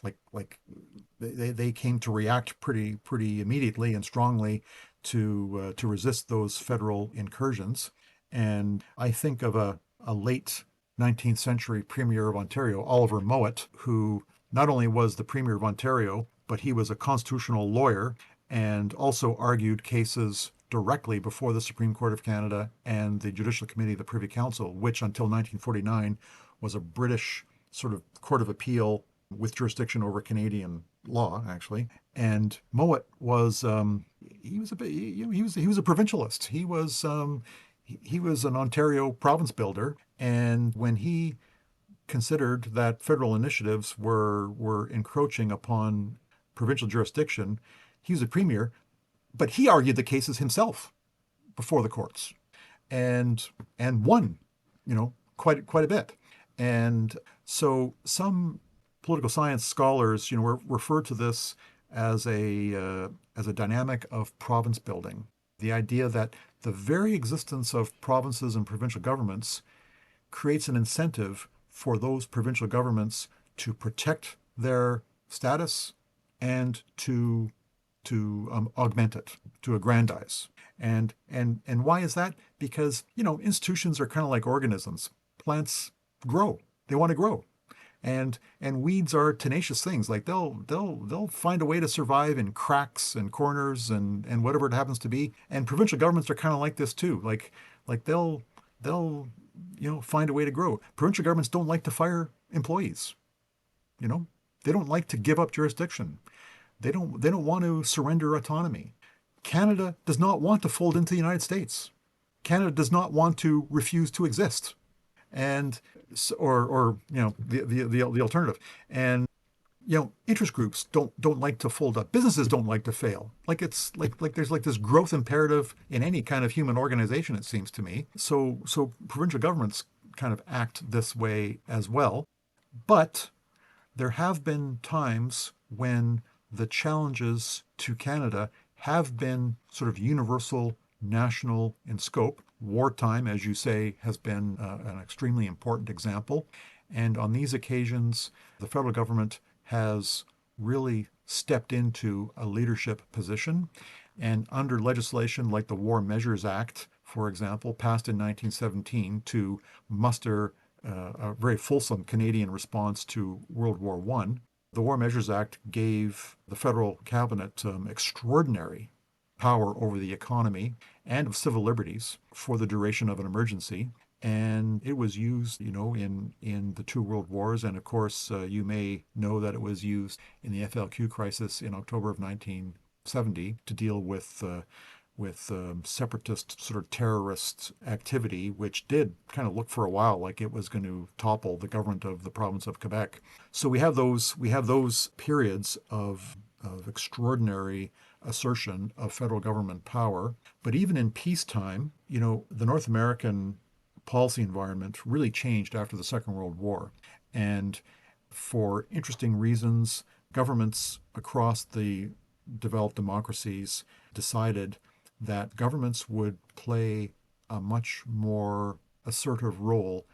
they came to react pretty immediately and strongly to resist those federal incursions. And I think of a late 19th century Premier of Ontario, Oliver Mowat, who not only was the Premier of Ontario, but he was a constitutional lawyer and also argued cases directly before the Supreme Court of Canada and the Judicial Committee of the Privy Council, which until 1949 was a British sort of court of appeal with jurisdiction over Canadian law, actually. And Mowat was he was a provincialist. He was an Ontario province builder, and when he considered that federal initiatives were encroaching upon provincial jurisdiction, he was a premier, but he argued the cases himself before the courts, and won, quite a bit. And so some political science scholars, refer to this as a dynamic of province building. The idea that the very existence of provinces and provincial governments creates an incentive for those provincial governments to protect their status and to augment it, to aggrandize. And why is that? Because institutions are kind of like organisms. Plants grow; they want to grow, and weeds are tenacious things. Like they'll find a way to survive in cracks and corners and whatever it happens to be. And provincial governments are kind of like this too. Like they'll find a way to grow. Provincial governments don't like to fire employees. You know, they don't like to give up jurisdiction. They don't want to surrender autonomy. Canada does not want to fold into the United States. Canada does not want to refuse to exist, and or the alternative. And interest groups don't like to fold up. Businesses don't like to fail. It's like there's like this growth imperative in any kind of human organization, it seems to me. So provincial governments kind of act this way as well. But there have been times when the challenges to Canada have been sort of universal, national in scope. Wartime, as you say, has been an extremely important example. And on these occasions, the federal government has really stepped into a leadership position. And under legislation like the War Measures Act, for example, passed in 1917 to muster a very fulsome Canadian response to World War I, the War Measures Act gave the federal cabinet extraordinary power over the economy and of civil liberties for the duration of an emergency. And it was used, in the two world wars. And of course, you may know that it was used in the FLQ crisis in October of 1970 to deal with separatist sort of terrorist activity, which did kind of look for a while like it was going to topple the government of the province of Quebec. So we have those periods of extraordinary assertion of federal government power. But even in peacetime, the North American policy environment really changed after the Second World War. And for interesting reasons, governments across the developed democracies decided that governments would play a much more assertive role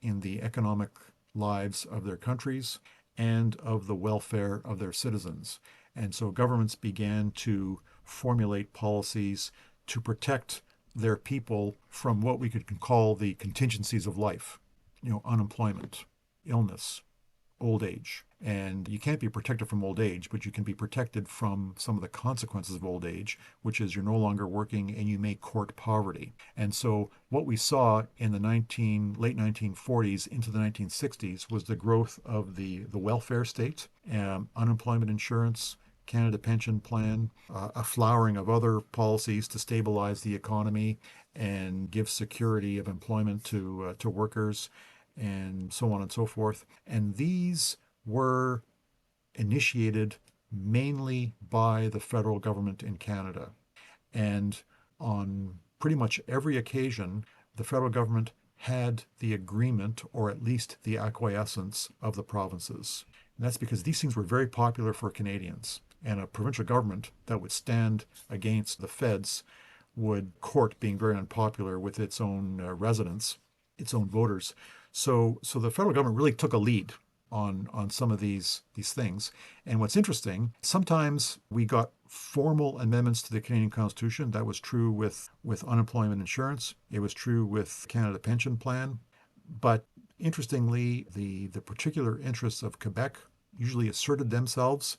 in the economic lives of their countries and of the welfare of their citizens. And so governments began to formulate policies to protect their people from what we could call the contingencies of life, unemployment, illness, old age. And you can't be protected from old age, but you can be protected from some of the consequences of old age, which is you're no longer working and you may court poverty. And so what we saw in the late 1940s into the 1960s was the growth of the welfare state, unemployment insurance, Canada Pension Plan, a flowering of other policies to stabilize the economy and give security of employment to workers, and so on and so forth. And these were initiated mainly by the federal government in Canada. And on pretty much every occasion, the federal government had the agreement or at least the acquiescence of the provinces. And that's because these things were very popular for Canadians. And a provincial government that would stand against the feds would court being very unpopular with its own residents, its own voters. So the federal government really took a lead on some of these things. And what's interesting, sometimes we got formal amendments to the Canadian Constitution. That was true with unemployment insurance. It was true with Canada Pension Plan. But interestingly, the particular interests of Quebec usually asserted themselves.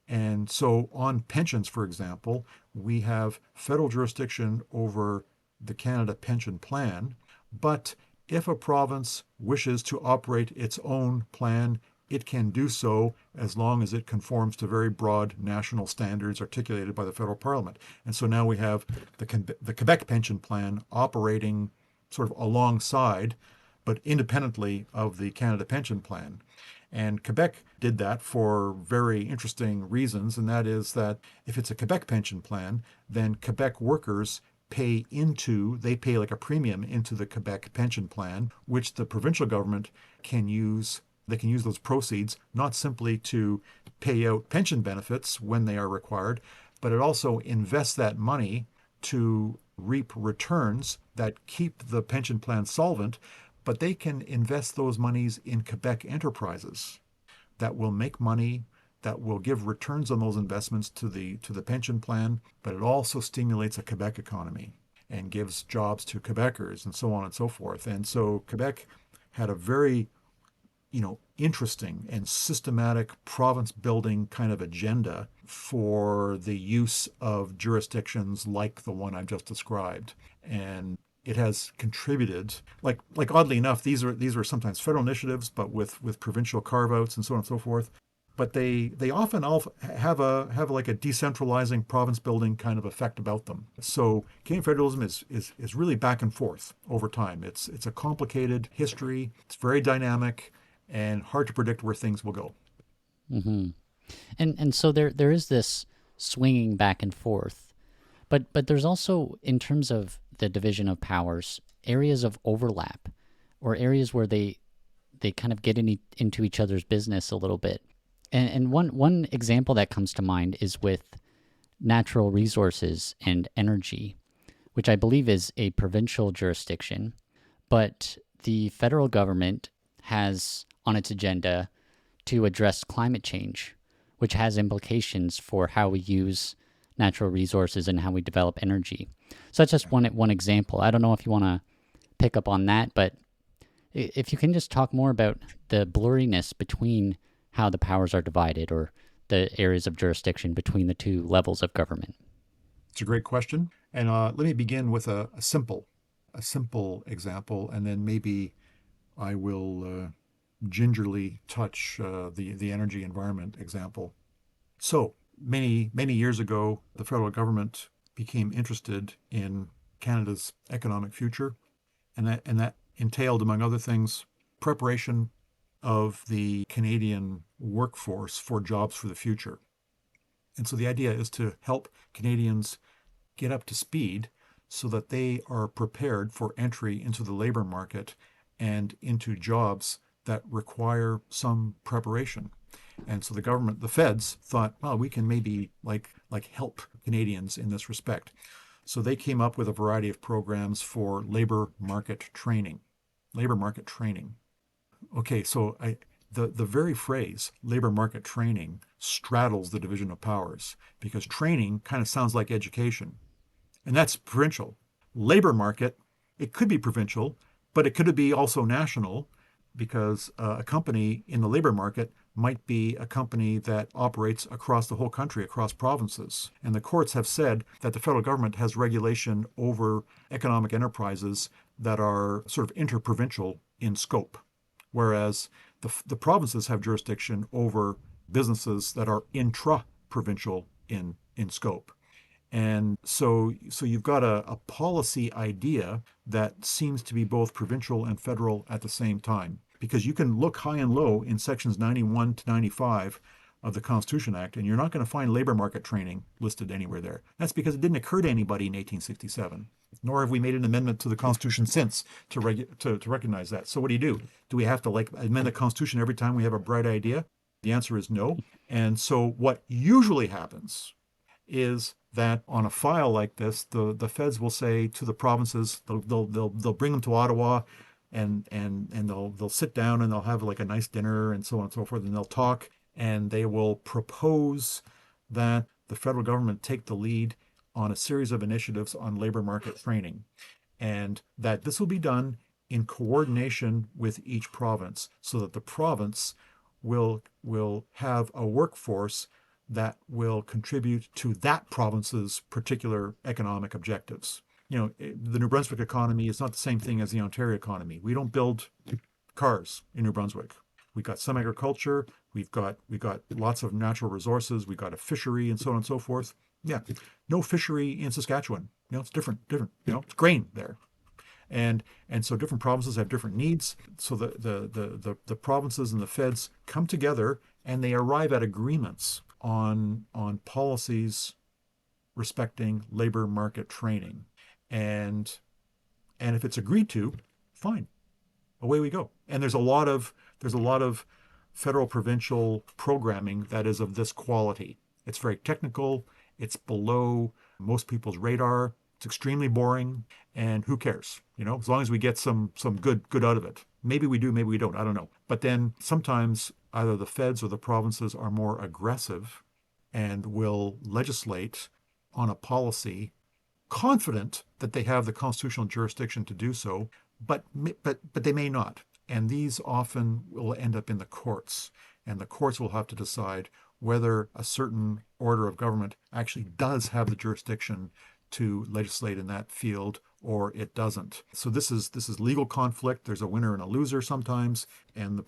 And so on pensions, for example, we have federal jurisdiction over the Canada Pension Plan, but if a province wishes to operate its own plan, it can do so as long as it conforms to very broad national standards articulated by the federal parliament. And so now we have the Quebec Pension Plan operating sort of alongside, but independently of the Canada Pension Plan. And Quebec did that for very interesting reasons, and that is that if it's a Quebec pension plan, then Quebec workers pay like a premium into the Quebec pension plan, which the provincial government can use. They can use those proceeds not simply to pay out pension benefits when they are required, but it also invests that money to reap returns that keep the pension plan solvent, but they can invest those monies in Quebec enterprises that will make money, that will give returns on those investments to the pension plan, but it also stimulates a Quebec economy and gives jobs to Quebecers and so on and so forth. And so Quebec had a very interesting and systematic province building kind of agenda for the use of jurisdictions like the one I've just described. And it has contributed, like oddly enough, these are sometimes federal initiatives, but with provincial carve-outs and so on and so forth. But they often have like a decentralizing province building kind of effect about them. So Canadian federalism is really back and forth over time. It's a complicated history. It's very dynamic and hard to predict where things will go. Mm-hmm. And so there is this swinging back and forth, but there's also, in terms of the division of powers, areas of overlap, or areas where they kind of get into each other's business a little bit. And one example that comes to mind is with natural resources and energy, which I believe is a provincial jurisdiction, but the federal government has on its agenda to address climate change, which has implications for how we use natural resources and how we develop energy. So that's just one example. I don't know if you want to pick up on that, but if you can just talk more about the blurriness between how the powers are divided, or the areas of jurisdiction between the two levels of government. It's a great question. And let me begin with a simple example, and then maybe I will gingerly touch the energy environment example. So many years ago, the federal government became interested in Canada's economic future, and that entailed, among other things, preparation of the Canadian workforce for jobs for the future. And so the idea is to help Canadians get up to speed so that they are prepared for entry into the labor market and into jobs that require some preparation. And so the feds thought, well, we can maybe like help Canadians in this respect. So they came up with a variety of programs for labor market training. Okay, so the very phrase labor market training straddles the division of powers, because training kind of sounds like education, and that's provincial. labor market, it could be provincial, but it could be also national because a company in the labor market might be a company that operates across the whole country, across provinces. And the courts have said that the federal government has regulation over economic enterprises that are sort of interprovincial in scope, whereas the provinces have jurisdiction over businesses that are intra-provincial in scope. And so you've got a policy idea that seems to be both provincial and federal at the same time. Because you can look high and low in sections 91 to 95 of the Constitution Act, and you're not going to find labor market training listed anywhere there. That's because it didn't occur to anybody in 1867, nor have we made an amendment to the Constitution since to recognize that. So what do? Do we have to amend the Constitution every time we have a bright idea? The answer is no. And so what usually happens is that on a file like this, the feds will say to the provinces, they'll bring them to Ottawa, and they'll sit down and they'll have like a nice dinner and so on and so forth, and they'll talk, and they will propose that the federal government take the lead on a series of initiatives on labor market training, and that this will be done in coordination with each province, so that the province will have a workforce that will contribute to that province's particular economic objectives. The New Brunswick economy is not the same thing as the Ontario economy. We don't build cars in New Brunswick. We've got some agriculture. We've got lots of natural resources. We've got a fishery and so on and so forth. Yeah, no fishery in Saskatchewan. It's different. It's grain there, and so different provinces have different needs. So the provinces and the feds come together and they arrive at agreements on policies respecting labor market training. And if it's agreed to, fine, away we go. And there's a lot of federal provincial programming that is of this quality. It's very technical. It's below most people's radar. It's extremely boring. And who cares? As long as we get some good out of it. Maybe we do, maybe we don't. I don't know. But then sometimes either the feds or the provinces are more aggressive and will legislate on a policy confident that they have the constitutional jurisdiction to do so, but they may not. And these often will end up in the courts. And the courts will have to decide whether a certain order of government actually does have the jurisdiction to legislate in that field or it doesn't. So this is legal conflict. There's a winner and a loser sometimes, and the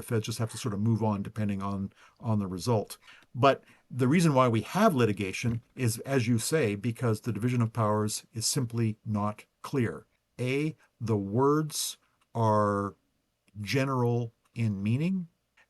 feds just have to sort of move on depending on the result. But the reason why we have litigation is, as you say, because the division of powers is simply not clear. The words are general in meaning,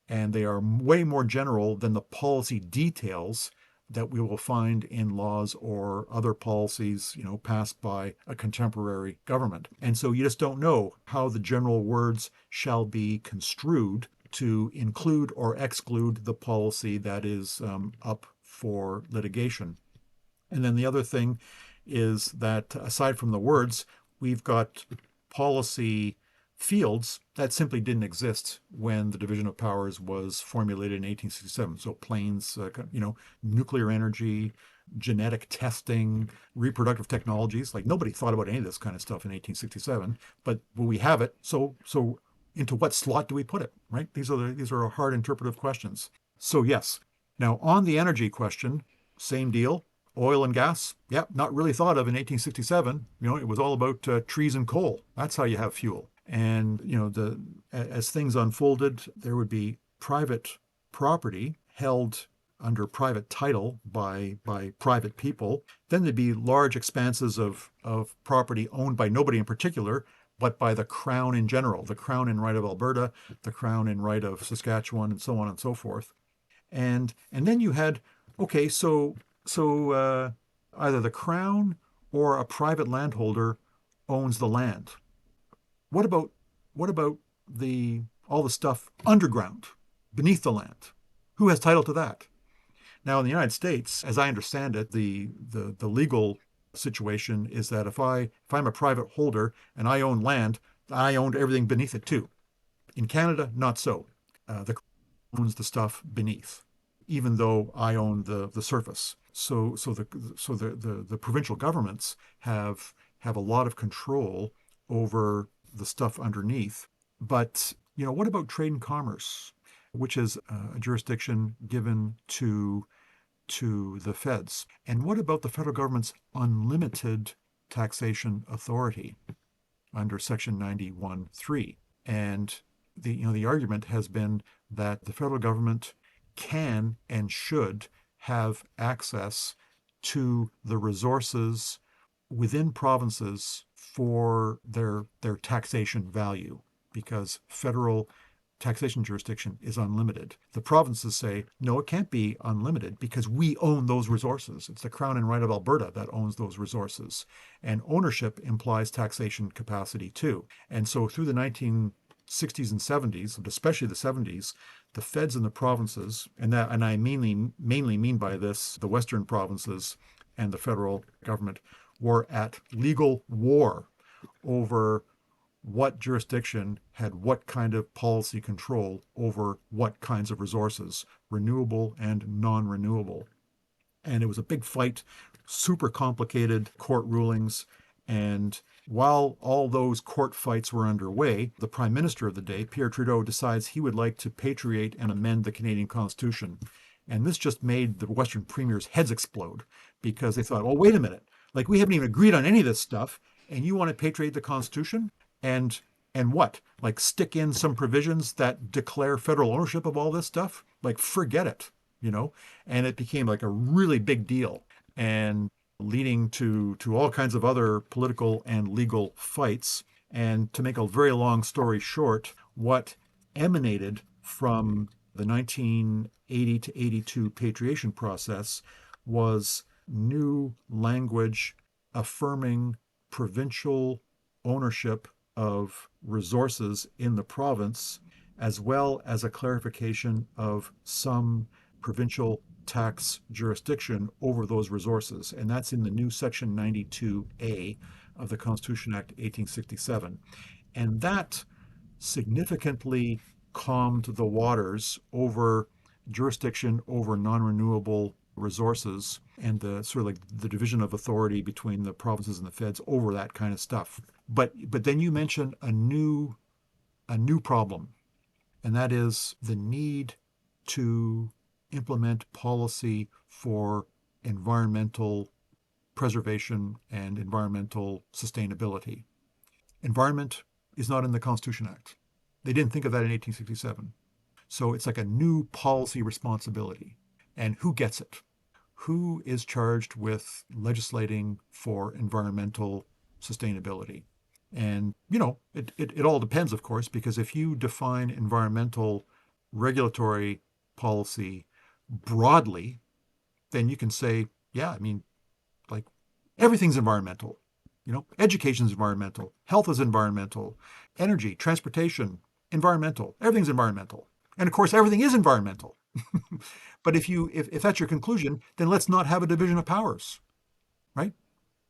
and they are way more general than the policy details that we will find in laws or other policies, passed by a contemporary government. And so you just don't know how the general words shall be construed to include or exclude the policy that is up for litigation. And then the other thing is that aside from the words, we've got policy fields that simply didn't exist when the division of powers was formulated in 1867. So planes, nuclear energy, genetic testing, reproductive technologies. Like nobody thought about any of this kind of stuff in 1867, but we have it. So into what slot do we put it, right? These are hard interpretive questions. So yes. Now on the energy question, same deal. Oil and gas, not really thought of in 1867. It was all about trees and coal. That's how you have fuel. And as things unfolded, there would be private property held under private title by private people. Then there'd be large expanses of property owned by nobody in particular, but by the Crown in general, the Crown in right of Alberta, the Crown in right of Saskatchewan, and so on and so forth. And then you had, okay, so either the Crown or a private landholder owns the land. What about all the stuff underground, beneath the land? Who has title to that? Now in the United States, as I understand it, the legal situation is that if I'm a private holder and I own land, I own everything beneath it too. In Canada, not so. The Crown owns the stuff beneath, even though I own the surface. So the provincial governments have have a lot of control over the stuff underneath. But, what about trade and commerce, which is a jurisdiction given to the feds? And what about the federal government's unlimited taxation authority under Section 91(3)? And the argument has been that the federal government can and should have access to the resources within provinces for their taxation value, because federal taxation jurisdiction is unlimited. The provinces say, no, it can't be unlimited because we own those resources. It's the Crown and Right of Alberta that owns those resources. And ownership implies taxation capacity too. And so through the 1960s and 70s, especially the 70s, the feds and the provinces, and I mainly mean by this the western provinces and the federal government, were at legal war over what jurisdiction had what kind of policy control over what kinds of resources, renewable and non-renewable. And it was a big fight, super complicated court rulings. And while all those court fights were underway, the Prime Minister of the day, Pierre Trudeau, decides he would like to patriate and amend the Canadian Constitution. And this just made the Western premiers' heads explode because they thought, well, wait a minute. Like, we haven't even agreed on any of this stuff, and you want to patriate the Constitution? And what? Like, stick in some provisions that declare federal ownership of all this stuff? Like, forget it, you know? And it became like a really big deal, and leading to all kinds of other political and legal fights. And to make a very long story short, what emanated from the 1980 to 82 patriation process was new language affirming provincial ownership of resources in the province, as well as a clarification of some provincial tax jurisdiction over those resources. And that's in the new Section 92A of the Constitution Act 1867. And that significantly calmed the waters over jurisdiction over non-renewable resources and the sort of like the division of authority between the provinces and the feds over that kind of stuff. But then you mentioned a new problem, and that is the need to implement policy for environmental preservation and environmental sustainability. Environment is not in the Constitution Act. They didn't think of that in 1867. So it's like a new policy responsibility. And who gets it? Who is charged with legislating for environmental sustainability? And, it all depends, of course, because if you define environmental regulatory policy broadly, then you can say, yeah, I mean, like, everything's environmental. Education is environmental, health is environmental, energy, transportation, environmental. Everything's environmental. And of course, everything is environmental. But if that's your conclusion, then let's not have a division of powers, right?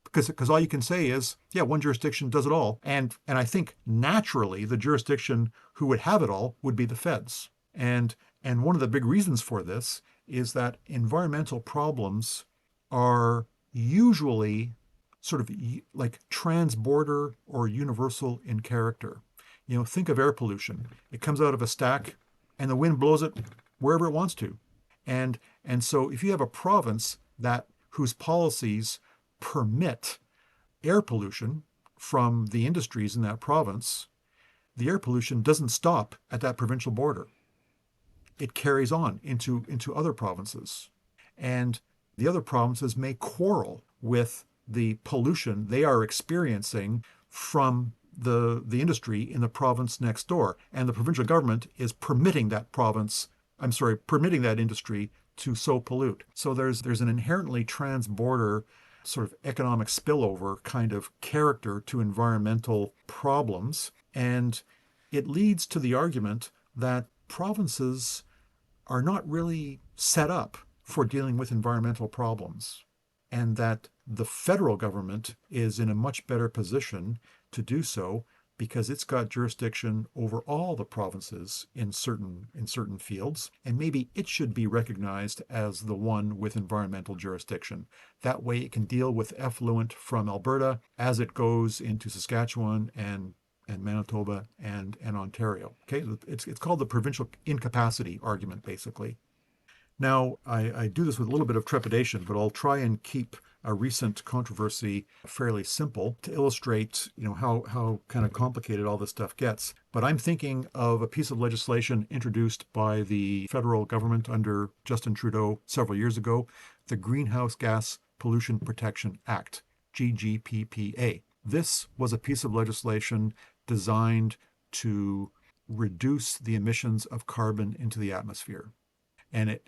Because all you can say is, yeah, one jurisdiction does it all. And I think naturally the jurisdiction who would have it all would be the feds. And one of the big reasons for this is that environmental problems are usually sort of like transborder or universal in character. Think of air pollution. It comes out of a stack and the wind blows it wherever it wants to. And so if you have a province whose policies permit air pollution from the industries in that province, the air pollution doesn't stop at that provincial border. It carries on into other provinces. And the other provinces may quarrel with the pollution they are experiencing from the industry in the province next door. And the provincial government is permitting that industry to so pollute. So there's an inherently transborder sort of economic spillover kind of character to environmental problems. And it leads to the argument that provinces are not really set up for dealing with environmental problems, and that the federal government is in a much better position to do so because it's got jurisdiction over all the provinces in certain fields, and maybe it should be recognized as the one with environmental jurisdiction. That way it can deal with effluent from Alberta as it goes into Saskatchewan and Manitoba and Ontario. Okay, it's called the provincial incapacity argument, basically. Now, I do this with a little bit of trepidation, but I'll try and keep a recent controversy fairly simple to illustrate, how kind of complicated all this stuff gets. But I'm thinking of a piece of legislation introduced by the federal government under Justin Trudeau several years ago, the Greenhouse Gas Pollution Protection Act, GGPPA. This was a piece of legislation designed to reduce the emissions of carbon into the atmosphere. And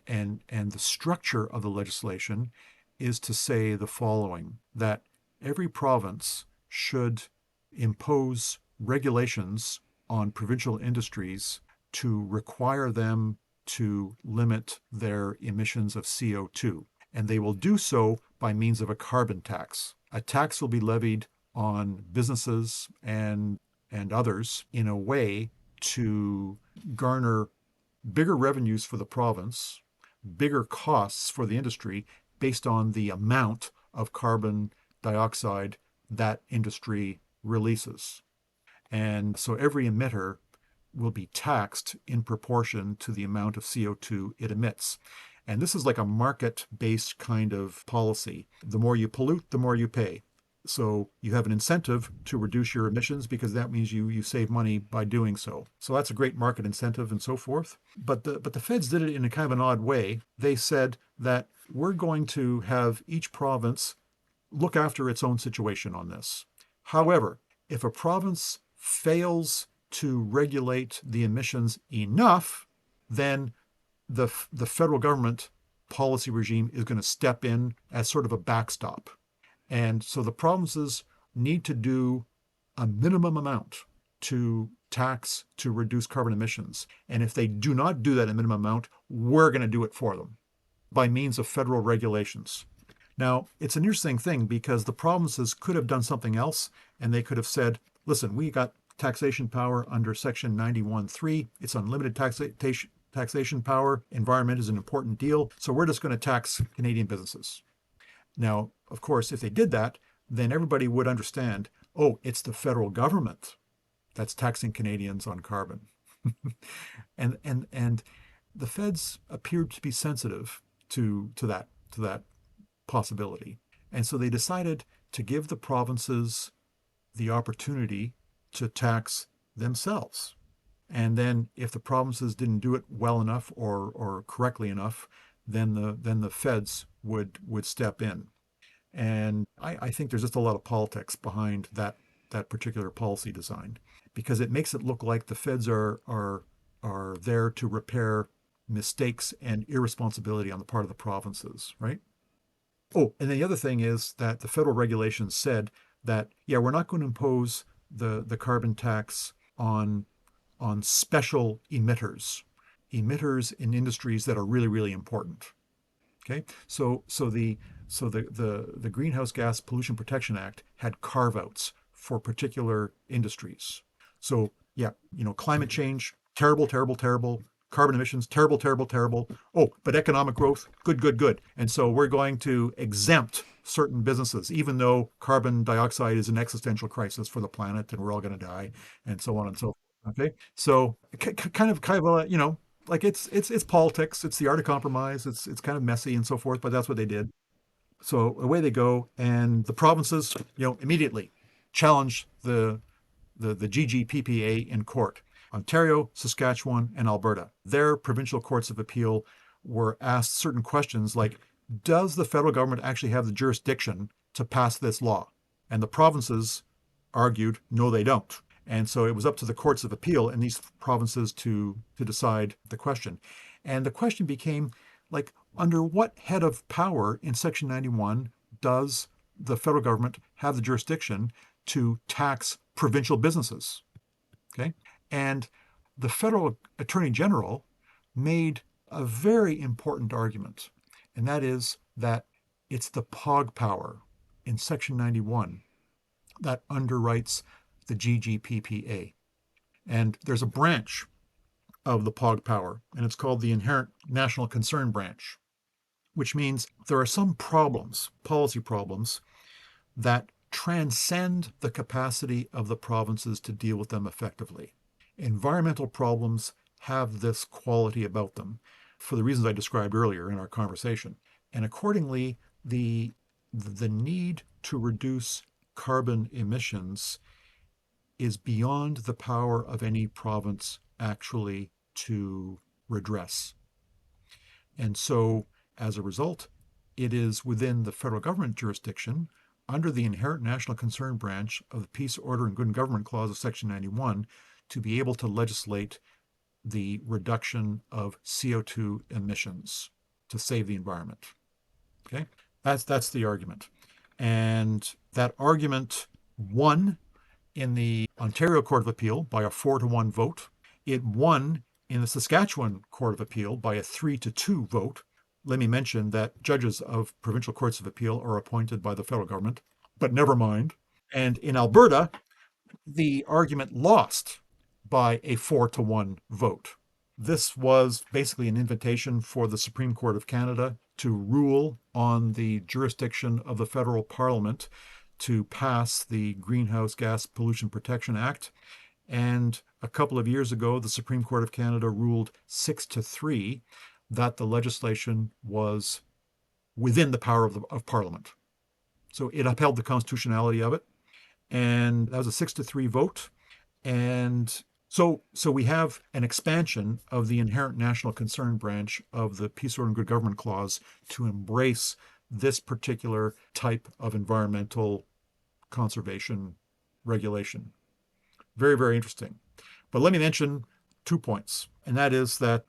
the structure of the legislation is to say the following, that every province should impose regulations on provincial industries to require them to limit their emissions of CO2. And they will do so by means of a carbon tax. A tax will be levied on businesses and others in a way to garner bigger revenues for the province, bigger costs for the industry based on the amount of carbon dioxide that industry releases. And so every emitter will be taxed in proportion to the amount of CO2 it emits. And this is like a market-based kind of policy. The more you pollute, the more you pay. So you have an incentive to reduce your emissions because that means you save money by doing so. So that's a great market incentive and so forth. But the feds did it in a kind of an odd way. They said that we're going to have each province look after its own situation on this. However, if a province fails to regulate the emissions enough, then the federal government policy regime is going to step in as sort of a backstop. And so the provinces need to do a minimum amount to tax to reduce carbon emissions. And if they do not do that a minimum amount, we're going to do it for them by means of federal regulations. Now, it's an interesting thing because the provinces could have done something else and they could have said, listen, we got taxation power under Section 91.3. It's unlimited taxation power. Environment is an important deal. So we're just going to tax Canadian businesses. Now, of course, if they did that, then everybody would understand, oh, it's the federal government that's taxing Canadians on carbon. and the feds appeared to be sensitive to that possibility. And so they decided to give the provinces the opportunity to tax themselves. And then if the provinces didn't do it well enough or correctly enough, then the feds would step in. And I think there's just a lot of politics behind that particular policy design because it makes it look like the feds are there to repair mistakes and irresponsibility on the part of the provinces, right? Oh, and then the other thing is that the federal regulations said that, yeah, we're not going to impose the carbon tax on special emitters in industries that are really, really important. Okay, so the Greenhouse Gas Pollution Protection Act had carve-outs for particular industries. So yeah, climate change, terrible, terrible, terrible. Carbon emissions, terrible, terrible, terrible. Oh, but economic growth, good, good, good. And so we're going to exempt certain businesses, even though carbon dioxide is an existential crisis for the planet and we're all going to die, and so on and so forth. Okay, so kind of like it's politics. It's the art of compromise. It's kind of messy and so forth, but that's what they did. So away they go, and the provinces, immediately challenge the GGPPA in court. Ontario, Saskatchewan, and Alberta. Their provincial courts of appeal were asked certain questions like, does the federal government actually have the jurisdiction to pass this law? And the provinces argued, no, they don't. And so it was up to the courts of appeal in these provinces to decide the question. And the question became, like, under what head of power in Section 91 does the federal government have the jurisdiction to tax provincial businesses? Okay. And the federal attorney general made a very important argument, and that is that it's the POG power in Section 91 that underwrites the GGPPA. And there's a branch of the POG power, and it's called the Inherent National Concern Branch, which means there are some problems, policy problems, that transcend the capacity of the provinces to deal with them effectively. Environmental problems have this quality about them for the reasons I described earlier in our conversation. And accordingly, the need to reduce carbon emissions is beyond the power of any province actually to redress. And so, as a result, it is within the federal government jurisdiction, under the Inherent National Concern branch of the Peace, Order, and Good Government Clause of Section 91, to be able to legislate the reduction of CO2 emissions to save the environment. Okay? That's the argument. And that argument won in the Ontario Court of Appeal by a 4-1 vote. It won in the Saskatchewan Court of Appeal by a 3-2 vote. Let me mention that judges of provincial courts of appeal are appointed by the federal government, but never mind. And in Alberta, the argument lost by a 4-1 vote. This was basically an invitation for the Supreme Court of Canada to rule on the jurisdiction of the federal parliament to pass the Greenhouse Gas Pollution Protection Act. And a couple of years ago, the Supreme Court of Canada ruled 6-3 that the legislation was within the power of Parliament. So it upheld the constitutionality of it. And that was a 6-3 vote. And so we have an expansion of the Inherent National Concern branch of the Peace, Order, and Good Government Clause to embrace this particular type of environmental conservation regulation. Very, very interesting. But let me mention 2 points, and that is that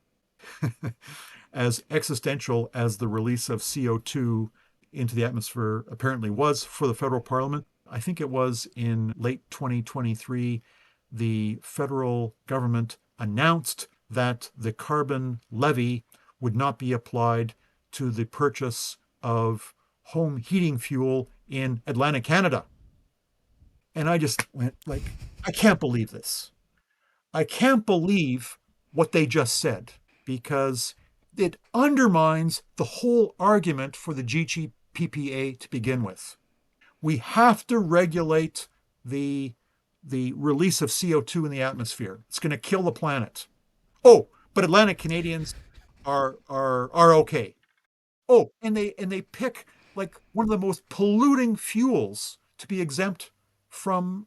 as existential as the release of CO2 into the atmosphere apparently was for the federal parliament, I think it was in late 2023, the federal government announced that the carbon levy would not be applied to the purchase of home heating fuel in Atlantic Canada. And I just went like, I can't believe this. I can't believe what they just said, because it undermines the whole argument for the GGPPA to begin with. We have to regulate the release of CO2 in the atmosphere. It's going to kill the planet. Oh, but Atlantic Canadians are okay. Oh, and they pick like one of the most polluting fuels to be exempt from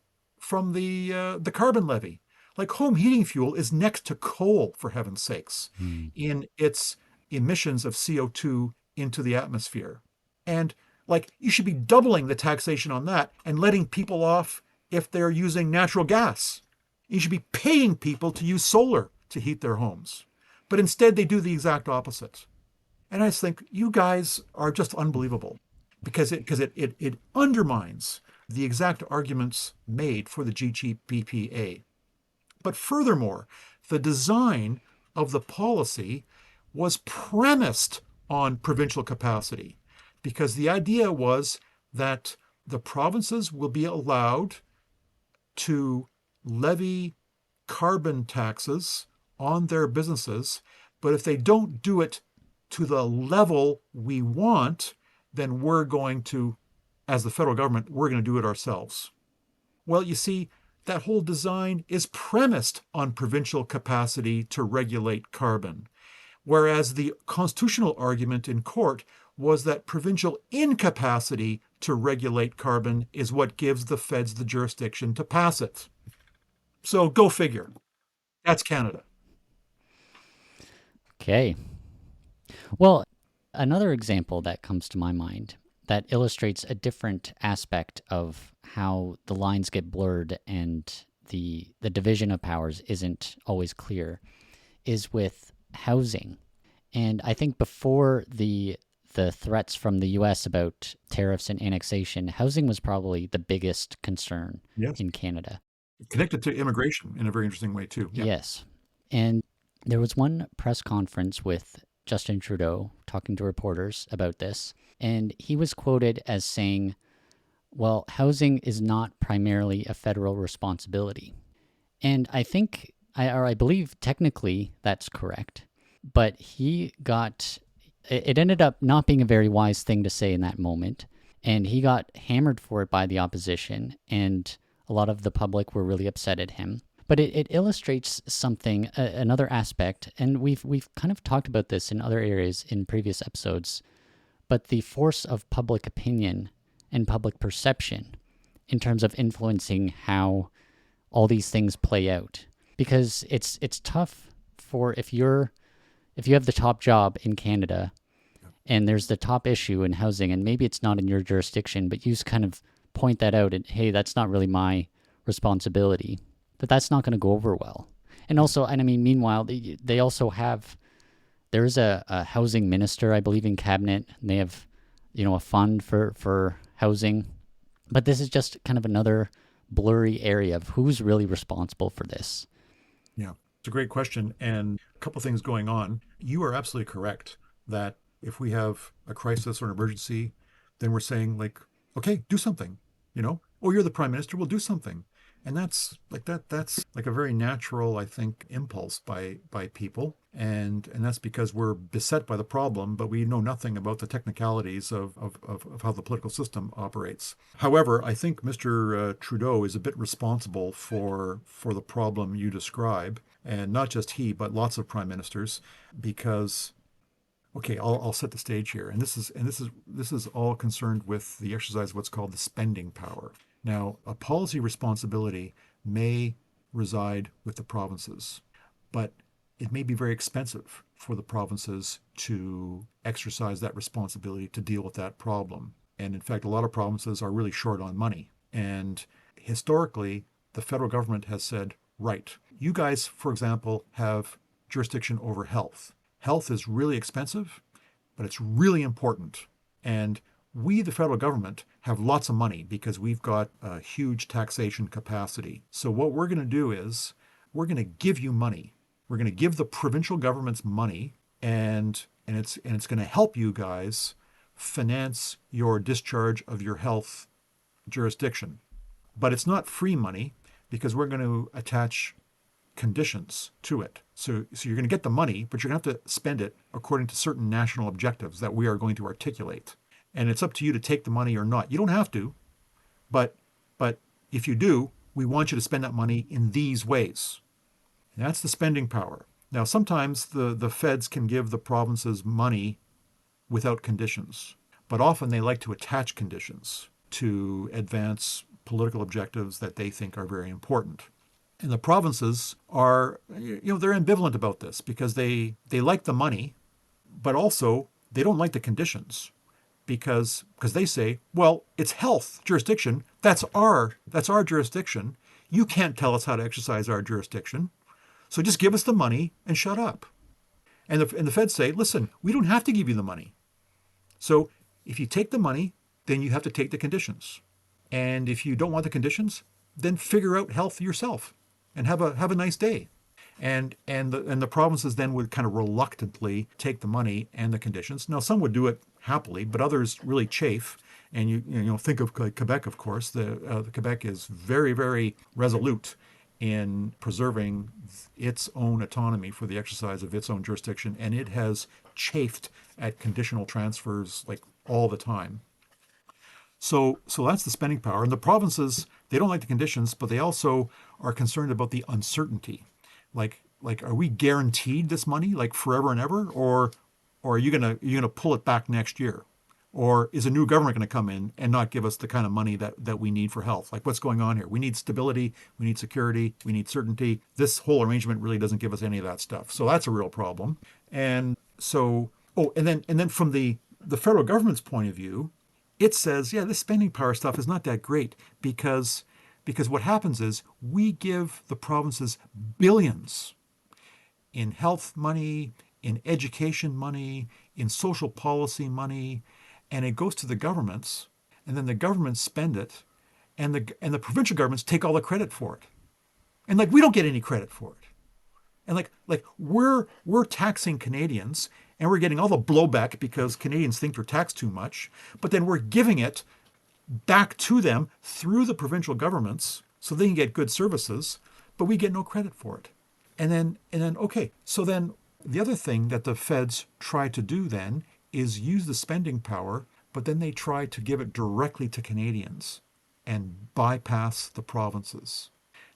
the carbon levy. Like home heating fuel is next to coal, for heaven's sakes, in its emissions of CO2 into the atmosphere. And like you should be doubling the taxation on that and letting people off if they're using natural gas. You should be paying people to use solar to heat their homes. But instead they do the exact opposite. And I just think you guys are just unbelievable, because it undermines the exact arguments made for the GGPPA. But furthermore, the design of the policy was premised on provincial capacity, because the idea was that the provinces will be allowed to levy carbon taxes on their businesses, but if they don't do it to the level we want, then we're going to, as the federal government, we're going to do it ourselves. Well, you see, that whole design is premised on provincial capacity to regulate carbon, whereas the constitutional argument in court was that provincial incapacity to regulate carbon is what gives the feds the jurisdiction to pass it. So go figure. That's Canada. Okay. Well, another example that comes to my mind that illustrates a different aspect of how the lines get blurred and the division of powers isn't always clear is with housing. And I think before the threats from the U.S. about tariffs and annexation, housing was probably the biggest concern in Canada. Connected to immigration in a very interesting way, too. Yeah. Yes. And there was one press conference with Justin Trudeau talking to reporters about this, and he was quoted as saying, well, housing is not primarily a federal responsibility. And I think, or I believe technically that's correct. But it ended up not being a very wise thing to say in that moment. And he got hammered for it by the opposition. And a lot of the public were really upset at him. But it illustrates something, another aspect, and we've kind of talked about this in other areas in previous episodes, but the force of public opinion and public perception in terms of influencing how all these things play out. Because it's tough for if you have the top job in Canada and there's the top issue in housing, and maybe it's not in your jurisdiction, but you just kind of point that out and, hey, that's not really my responsibility, that's not going to go over well. And also, and I mean, meanwhile, they also have, there's a housing minister, I believe, in cabinet, and they have, a fund for housing. But this is just kind of another blurry area of who's really responsible for this. Yeah, it's a great question. And a couple of things going on. You are absolutely correct that if we have a crisis or an emergency, then we're saying, like, okay, do something, oh, you're the prime minister, we'll do something. And that's like a very natural, I think, impulse by people. And that's because we're beset by the problem, but we know nothing about the technicalities of how the political system operates. However, I think Mr. Trudeau is a bit responsible for the problem you describe, and not just he, but lots of prime ministers, because okay, I'll set the stage here, and this is all concerned with the exercise of what's called the spending power. Now, a policy responsibility may reside with the provinces, but it may be very expensive for the provinces to exercise that responsibility to deal with that problem. And in fact, a lot of provinces are really short on money. And historically, the federal government has said, right, you guys, for example, have jurisdiction over health. Health is really expensive, but it's really important. And we, the federal government, have lots of money because we've got a huge taxation capacity. So what we're going to do is we're going to give you money. We're going to give the provincial governments money, and it's going to help you guys finance your discharge of your health jurisdiction. But it's not free money because we're going to attach conditions to it. So you're going to get the money, but you're going to have to spend it according to certain national objectives that we are going to articulate. And it's up to you to take the money or not. You don't have to, but if you do, we want you to spend that money in these ways. And that's the spending power. Now, sometimes the feds can give the provinces money without conditions, but often they like to attach conditions to advance political objectives that they think are very important. And the provinces are, they're ambivalent about this because they like the money, but also they don't like the conditions because they say, well, it's health jurisdiction. That's our jurisdiction. You can't tell us how to exercise our jurisdiction. So just give us the money and shut up. And the feds say, listen, we don't have to give you the money. So if you take the money, then you have to take the conditions. And if you don't want the conditions, then figure out health yourself and have a nice day. And the provinces then would kind of reluctantly take the money and the conditions. Now, some would do it happily, but others really chafe. And you think of Quebec, of course. The Quebec is very, very resolute in preserving its own autonomy for the exercise of its own jurisdiction, and it has chafed at conditional transfers like all the time. So that's the spending power. And the provinces, they don't like the conditions, but they also are concerned about the uncertainty. Like are we guaranteed this money like forever and ever, or are you gonna pull it back next year? Or is a new government going to come in and not give us the kind of money that we need for health? Like, what's going on here? We need stability, we need security, we need certainty. This whole arrangement really doesn't give us any of that stuff. So that's a real problem. And so, and then from the federal government's point of view, it says, yeah, this spending power stuff is not that great because what happens is we give the provinces billions in health money, in education money, in social policy money, and it goes to the governments, and then the governments spend it, and the provincial governments take all the credit for it. And we don't get any credit for it. And we're taxing Canadians, and we're getting all the blowback because Canadians think we're taxed too much, but then we're giving it back to them through the provincial governments so they can get good services, but we get no credit for it. And then okay, so then the other thing that the feds try to do then is use the spending power, but then they try to give it directly to Canadians and bypass the provinces.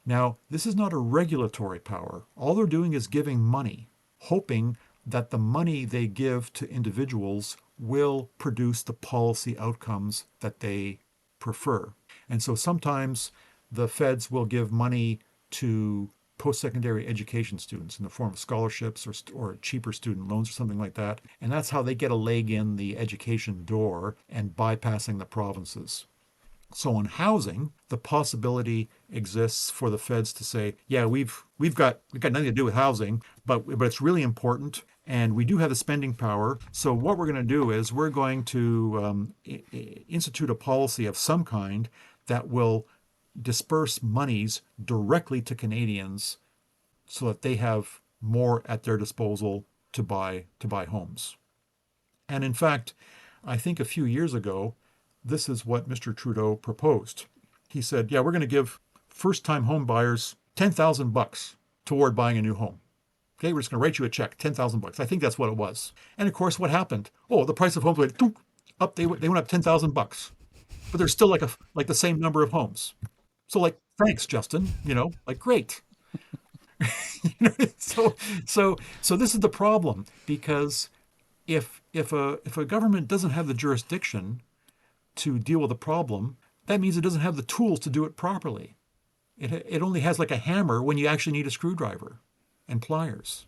Now, this is not a regulatory power. All they're doing is giving money, hoping that the money they give to individuals will produce the policy outcomes that they prefer. And so sometimes the feds will give money to post-secondary education students in the form of scholarships or cheaper student loans or something like that. And that's how they get a leg in the education door and bypassing the provinces. So on housing, the possibility exists for the feds to say, yeah, we've got nothing to do with housing, but it's really important, and we do have the spending power. So what we're going to do is we're going to institute a policy of some kind that will disperse monies directly to Canadians so that they have more at their disposal to buy homes. And in fact, I think a few years ago, this is what Mr. Trudeau proposed. He said, "Yeah, we're going to give first-time home buyers $10,000 toward buying a new home. Okay, we're just going to write you a check, $10,000. I think that's what it was." And of course, what happened? Oh, the price of homes went up. They went up $10,000, but there's still like the same number of homes. So like, thanks, Justin. Like great. so so this is the problem because if a government doesn't have the jurisdiction to deal with a problem, that means it doesn't have the tools to do it properly. It only has like a hammer when you actually need a screwdriver and pliers.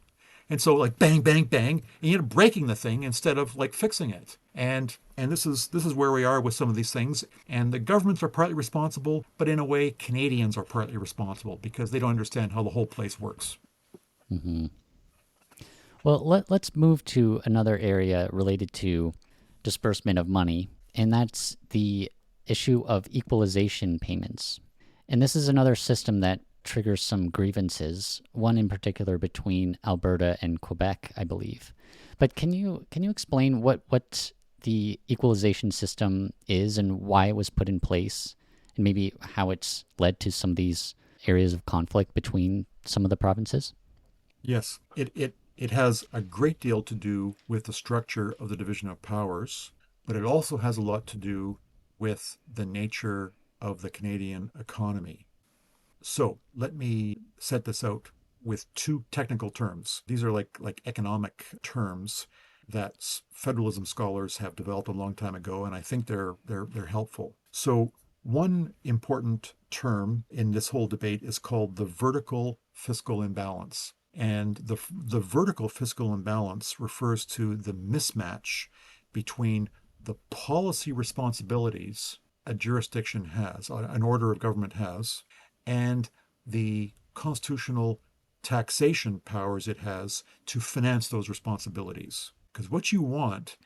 And so like bang, bang, bang, and you end up breaking the thing instead of like fixing it. And this is where we are with some of these things. And the governments are partly responsible, but in a way, Canadians are partly responsible because they don't understand how the whole place works. Hmm. Well, let's move to another area related to disbursement of money, and that's the issue of equalization payments. And this is another system that triggers some grievances, one in particular between Alberta and Quebec, I believe. But can you explain what the equalization system is and why it was put in place, and maybe how it's led to some of these areas of conflict between some of the provinces? Yes, it has a great deal to do with the structure of the division of powers, but it also has a lot to do with the nature of the Canadian economy. So let me set this out with two technical terms. These are like economic terms that federalism scholars have developed a long time ago, and I think they're helpful. So one important term in this whole debate is called the vertical fiscal imbalance. And the vertical fiscal imbalance refers to the mismatch between the policy responsibilities a jurisdiction has, an order of government has, and the constitutional taxation powers it has to finance those responsibilities. Because what you want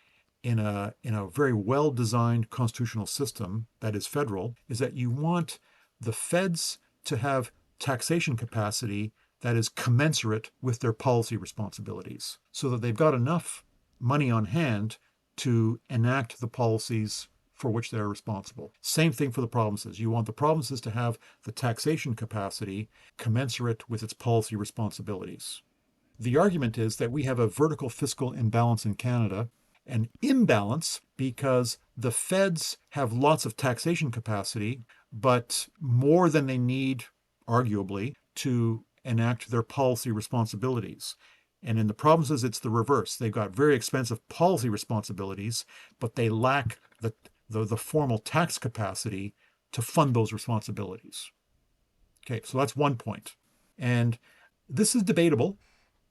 in a very well designed constitutional system that is federal is that you want the feds to have taxation capacity that is commensurate with their policy responsibilities so that they've got enough money on hand to enact the policies for which they're responsible. Same thing for the provinces. You want the provinces to have the taxation capacity commensurate with its policy responsibilities. The argument is that we have a vertical fiscal imbalance in Canada, an imbalance because the feds have lots of taxation capacity, but more than they need, arguably, to enact their policy responsibilities. And in the provinces, it's the reverse. They've got very expensive policy responsibilities, but they lack the formal tax capacity to fund those responsibilities. Okay, so that's one point. And this is debatable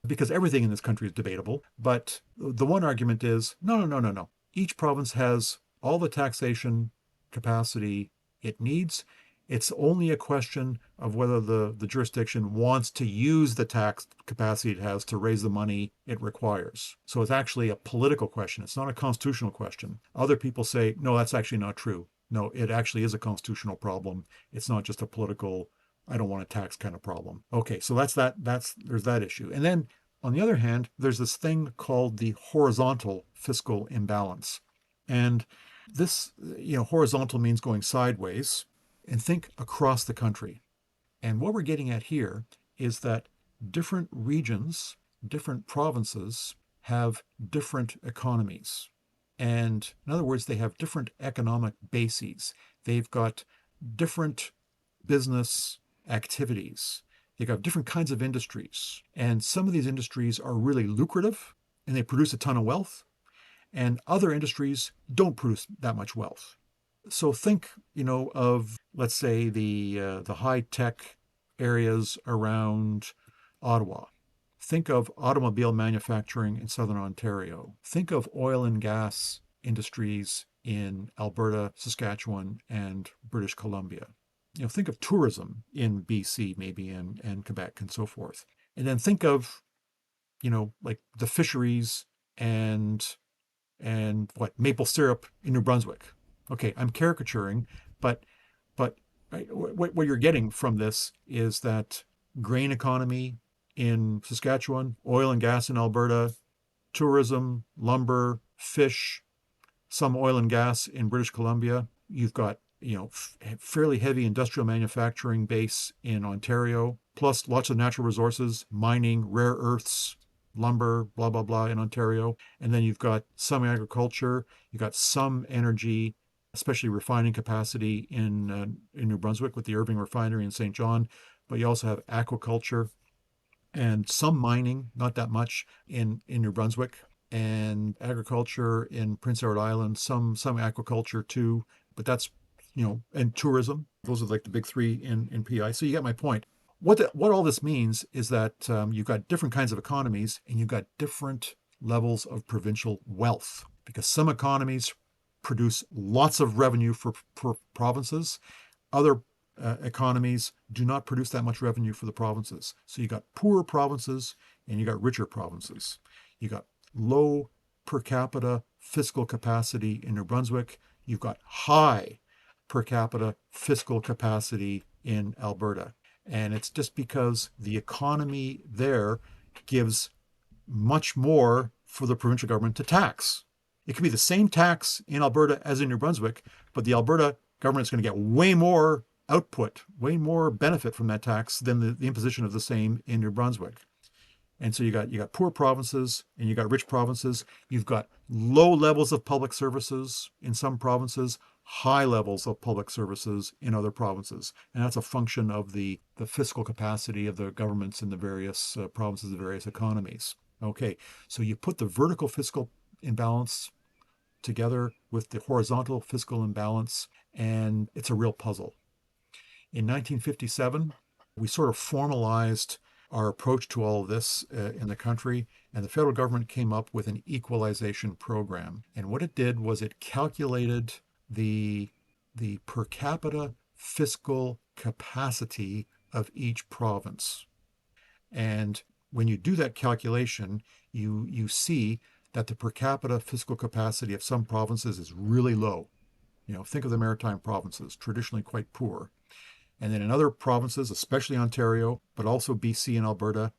because everything in this country is debatable. But the one argument is no, no, no, no, no. Each province has all the taxation capacity it needs. It's only a question of whether the jurisdiction wants to use the tax capacity it has to raise the money it requires. So it's actually a political question. It's not a constitutional question. Other people say, no, that's actually not true. No, it actually is a constitutional problem. It's not just a political, I don't want to tax kind of problem. Okay, so there's that issue. And then on the other hand, there's this thing called the horizontal fiscal imbalance. And This, horizontal means going sideways, and think across the country. And what we're getting at here is that different regions, different provinces have different economies. And in other words, they have different economic bases. They've got different business activities. They've got different kinds of industries. And some of these industries are really lucrative and they produce a ton of wealth. And other industries don't produce that much wealth. So think, of, let's say, the high tech areas around Ottawa. Think of automobile manufacturing in southern Ontario. Think of oil and gas industries in Alberta, Saskatchewan, and British Columbia. Think of tourism in BC, maybe, and Quebec, and so forth. And then think of, like the fisheries and what, maple syrup in New Brunswick. Okay, I'm caricaturing, but but right, what you're getting from this is that grain economy in Saskatchewan, oil and gas in Alberta, tourism, lumber, fish, some oil and gas in British Columbia. You've got, fairly heavy industrial manufacturing base in Ontario, plus lots of natural resources, mining, rare earths, lumber, blah, blah, blah in Ontario. And then you've got some agriculture, you've got some energy, especially refining capacity in New Brunswick with the Irving Refinery in St. John. But you also have aquaculture and some mining, not that much in New Brunswick, and agriculture in Prince Edward Island, some aquaculture too, but that's, and tourism. Those are like the big three in PI. So you get my point. What all this means is that you've got different kinds of economies and you've got different levels of provincial wealth because some economies produce lots of revenue for provinces. Other economies do not produce that much revenue for the provinces. So you got poorer provinces and you got richer provinces. You got low per capita fiscal capacity in New Brunswick. You've got high per capita fiscal capacity in Alberta. And it's just because the economy there gives much more for the provincial government to tax. It could be the same tax in Alberta as in New Brunswick, but the Alberta government is going to get way more output, way more benefit from that tax than the imposition of the same in New Brunswick. And so you got poor provinces and you got rich provinces. You've got low levels of public services in some provinces, high levels of public services in other provinces. And that's a function of the fiscal capacity of the governments in the various provinces, the various economies. Okay, so you put the vertical fiscal imbalance together with the horizontal fiscal imbalance, and it's a real puzzle. In 1957, we sort of formalized our approach to all of this in the country, and the federal government came up with an equalization program. And what it did was it calculated the per capita fiscal capacity of each province. And when you do that calculation, you see that the per capita fiscal capacity of some provinces is really low. Think of the maritime provinces, traditionally quite poor. And then in other provinces, especially Ontario, but also BC and Alberta,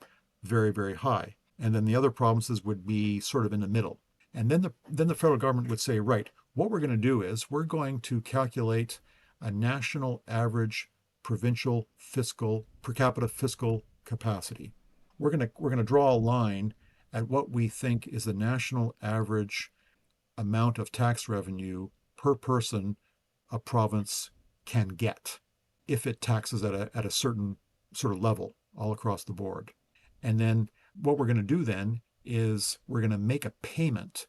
very, very high. And then the other provinces would be sort of in the middle. And then the federal government would say, right, what we're going to do is we're going to calculate a national average provincial fiscal per capita fiscal capacity. We're going to draw a line at what we think is the national average amount of tax revenue per person a province can get if it taxes at a certain sort of level all across the board. And then what we're going to do then is we're going to make a payment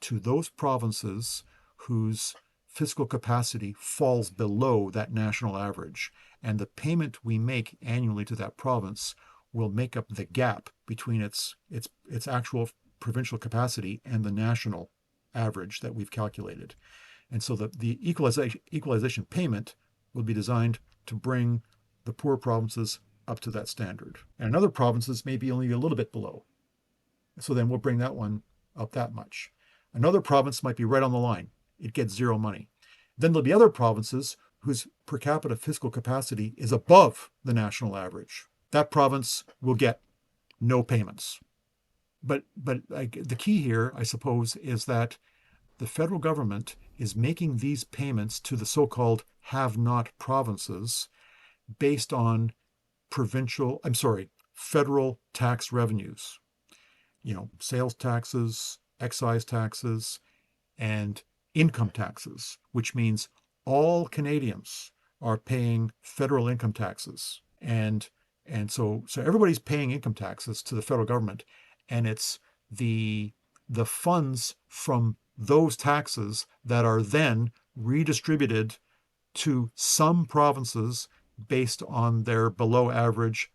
to those provinces whose fiscal capacity falls below that national average. And the payment we make annually to that province will make up the gap between its actual provincial capacity and the national average that we've calculated. And so the equalization payment will be designed to bring the poor provinces up to that standard. And other provinces may be only a little bit below. So then we'll bring that one up that much. Another province might be right on the line. It gets zero money. Then there'll be other provinces whose per capita fiscal capacity is above the national average. That province will get no payments. But the key here, I suppose, is that the federal government is making these payments to the so-called have-not provinces based on federal tax revenues. Sales taxes, excise taxes, and income taxes, which means all Canadians are paying federal income taxes. And so everybody's paying income taxes to the federal government, and it's the the funds from those taxes that are then redistributed to some provinces based on their below average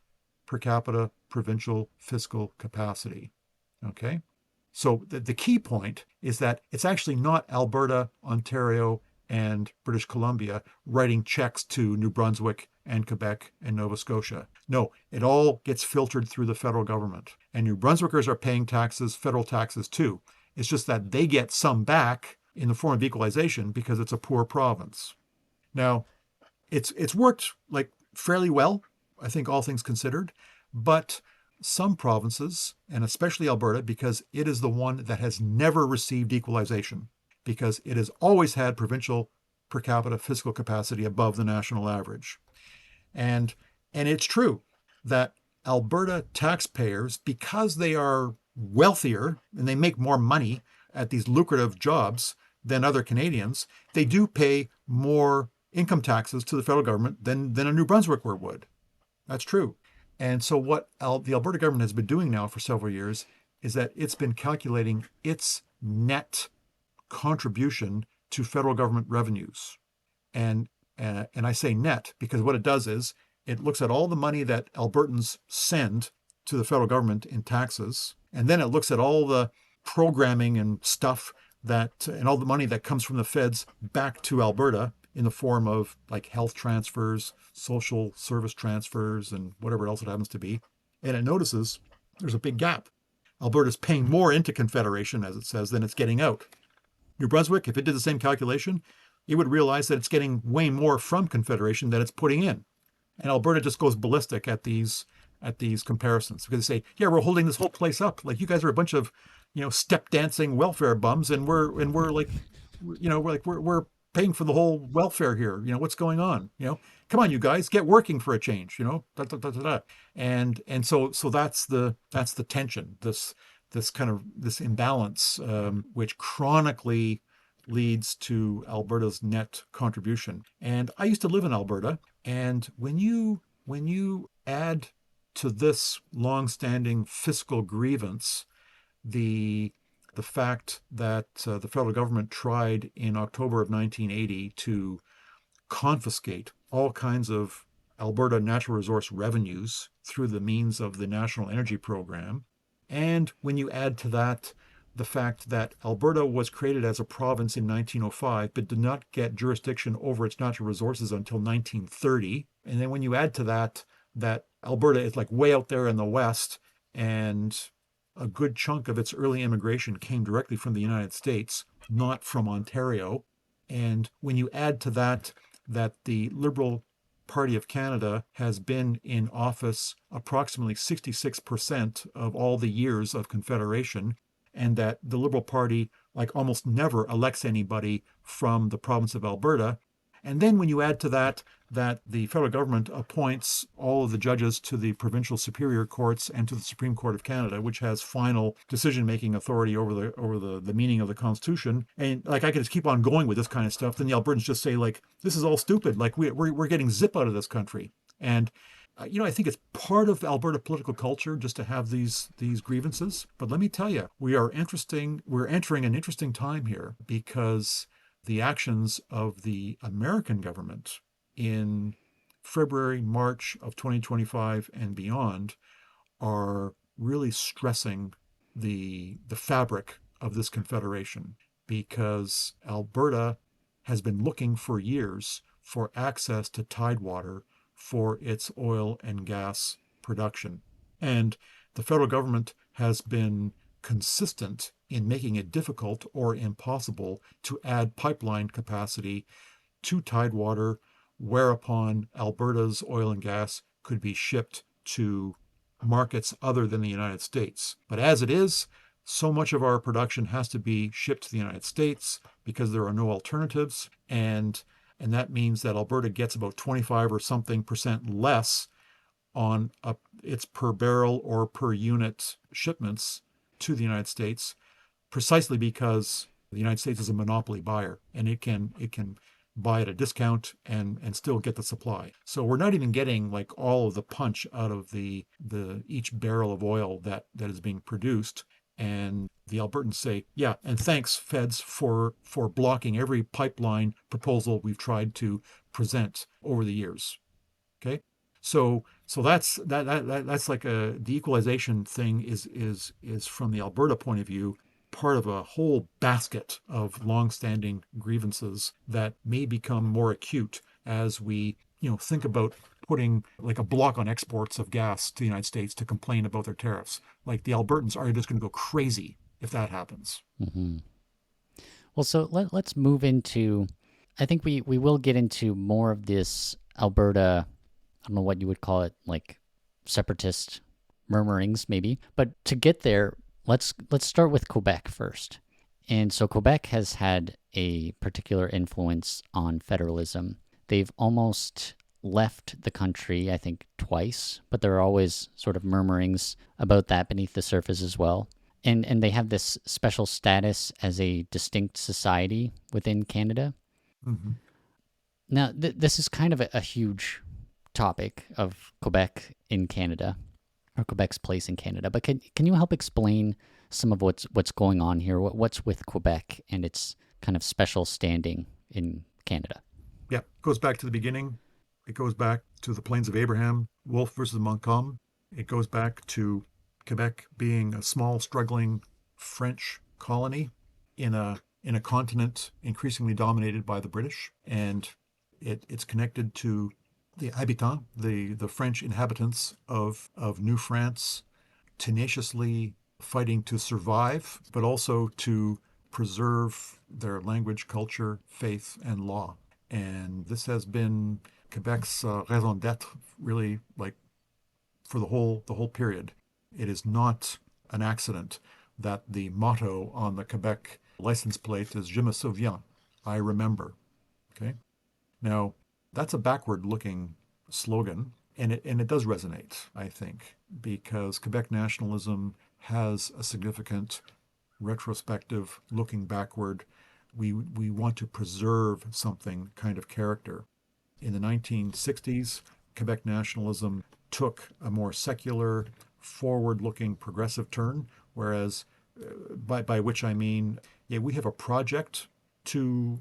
per capita provincial fiscal capacity. Okay? So the key point is that it's actually not Alberta, Ontario, and British Columbia writing checks to New Brunswick and Quebec and Nova Scotia. No, it all gets filtered through the federal government. And New Brunswickers are paying taxes, federal taxes too. It's just that they get some back in the form of equalization because it's a poor province. Now, it's worked like fairly well, I think, all things considered, but some provinces, and especially Alberta, because it is the one that has never received equalization, because it has always had provincial per capita fiscal capacity above the national average. And and it's true that Alberta taxpayers, because they are wealthier and they make more money at these lucrative jobs than other Canadians, they do pay more income taxes to the federal government than a New Brunswicker would. That's true. And so what the Alberta government has been doing now for several years is that it's been calculating its net contribution to federal government revenues. And I say net because what it does is it looks at all the money that Albertans send to the federal government in taxes, and then it looks at all the programming and stuff and all the money that comes from the feds back to Alberta in the form of like health transfers, social service transfers, and whatever else it happens to be. And it notices there's a big gap. Alberta's paying more into Confederation, as it says, than it's getting out. New Brunswick, if it did the same calculation, it would realize that it's getting way more from Confederation than it's putting in. And Alberta just goes ballistic at these comparisons because they say, yeah, we're holding this whole place up. Like you guys are a bunch of, step dancing welfare bums, and we're like, we're paying for the whole welfare here. What's going on? Come on, you guys, get working for a change. Da, da, da, da, da. And so that's the tension. This kind of this imbalance, which chronically leads to Alberta's net contribution. And I used to live in Alberta, and when you add to this long-standing fiscal grievance the fact that the federal government tried in October of 1980 to confiscate all kinds of Alberta natural resource revenues through the means of the National Energy Program, and when you add to that the fact that Alberta was created as a province in 1905 but did not get jurisdiction over its natural resources until 1930, and then when you add to that Alberta is like way out there in the west, and a good chunk of its early immigration came directly from the United States, not from Ontario, and when you add to that the Liberal Party of Canada has been in office approximately 66% of all the years of Confederation, and that the Liberal Party like almost never elects anybody from the province of Alberta. And then when you add to that the federal government appoints all of the judges to the provincial superior courts and to the Supreme Court of Canada, which has final decision-making authority over the meaning of the Constitution, and like I could just keep on going with this kind of stuff, then the Albertans just say like, this is all stupid. Like we're getting zip out of this country. And I think it's part of Alberta political culture just to have these grievances. But let me tell you, we're entering an interesting time here because the actions of the American government in February, March of 2025 and beyond are really stressing the fabric of this confederation, because Alberta has been looking for years for access to tidewater for its oil and gas production. And the federal government has been consistent in making it difficult or impossible to add pipeline capacity to tidewater, whereupon Alberta's oil and gas could be shipped to markets other than the United States. But as it is, so much of our production has to be shipped to the United States. because there are no alternatives, and that means that Alberta gets about 25 or something percent less on its per barrel or per unit shipments to the United States, precisely because the United States is a monopoly buyer and it can buy at a discount and still get the supply. So we're not even getting like all of the punch out of the each barrel of oil that is being produced. And the Albertans say, yeah, and thanks, feds, for blocking every pipeline proposal we've tried to present over the years. Okay, so that's like the equalization thing is from the Alberta point of view part of a whole basket of longstanding grievances that may become more acute as we think about putting like a block on exports of gas to the United States to complain about their tariffs. Like the Albertans are just going to go crazy if that happens. Hmm. Well, so let's move into. I think we will get into more of this Alberta. I don't know what you would call it, like separatist murmurings, maybe. But to get there, let's start with Quebec first. And so Quebec has had a particular influence on federalism. They've almost left the country, I think, twice, but there are always sort of murmurings about that beneath the surface as well. And they have this special status as a distinct society within Canada. Mm-hmm. Now, this is kind of a huge topic of Quebec in Canada, or Quebec's place in Canada. But can you help explain some of what's going on here? What's with Quebec and its kind of special standing in Canada? Yeah, it goes back to the beginning. It goes back to the Plains of Abraham, Wolfe versus Montcalm. It goes back to Quebec being a small, struggling French colony in a continent increasingly dominated by the British, and it's connected to the habitants, the French inhabitants of New France, tenaciously fighting to survive, but also to preserve their language, culture, faith, and law. And this has been Quebec's raison d'être, really, like for the whole period. It is not an accident that the motto on the Quebec license plate is "Je me souviens," I remember. Okay, now that's a backward-looking slogan, and it does resonate, I think, because Quebec nationalism has a significant retrospective, looking backward. We want to preserve something kind of character. In the 1960s, Quebec nationalism took a more secular, forward-looking, progressive turn, whereas by which I mean, yeah, we have a project to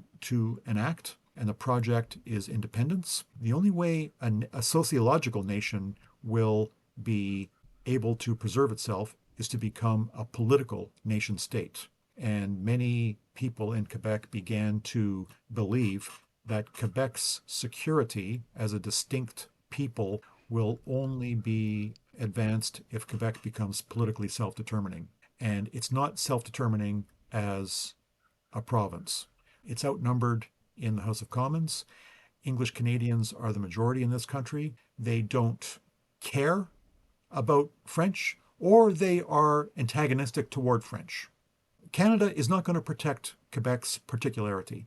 enact, and the project is independence. The only way a sociological nation will be able to preserve itself is to become a political nation state. And many people in Quebec began to believe that Quebec's security as a distinct people will only be advanced if Quebec becomes politically self determining. And it's not self determining as a province. It's outnumbered in the House of Commons. English Canadians are the majority in this country. They don't care about French, or they are antagonistic toward French. Canada is not going to protect Quebec's particularity,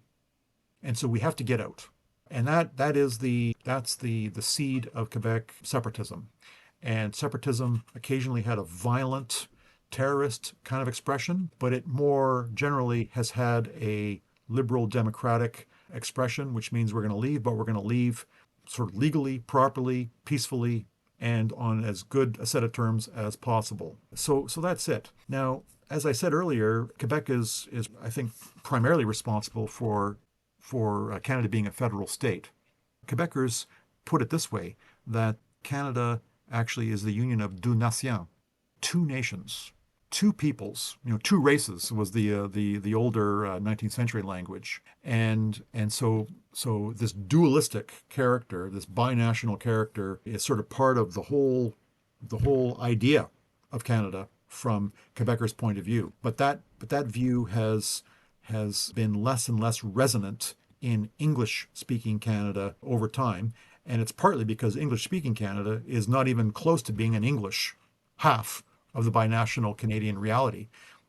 and so we have to get out. And that's the seed of Quebec separatism. And separatism occasionally had a violent terrorist kind of expression, but it more generally has had a liberal democratic expression, which means we're going to leave, but we're going to leave sort of legally, properly, peacefully, and on as good a set of terms as possible. So that's it. Now, as I said earlier, Quebec is I think primarily responsible for Canada being a federal state. Quebecers put it this way, that Canada actually is the union of deux nations, two nations, two peoples, two races was the older 19th century language, and so this dualistic character, this binational character, is sort of part of the whole idea of Canada from Quebecers' point of view. But that view has been less and less resonant in English speaking Canada over time. And it's partly because English speaking Canada is not even close to being an English half of the binational Canadian reality.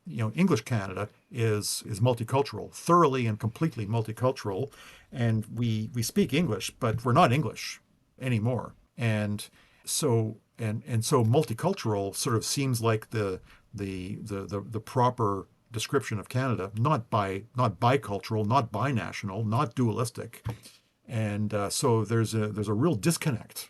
English Canada is multicultural, thoroughly and completely multicultural, and we speak English, but we're not English anymore. And so multicultural sort of seems like the proper description of Canada, not bicultural, not binational, not dualistic. And so there's a real disconnect,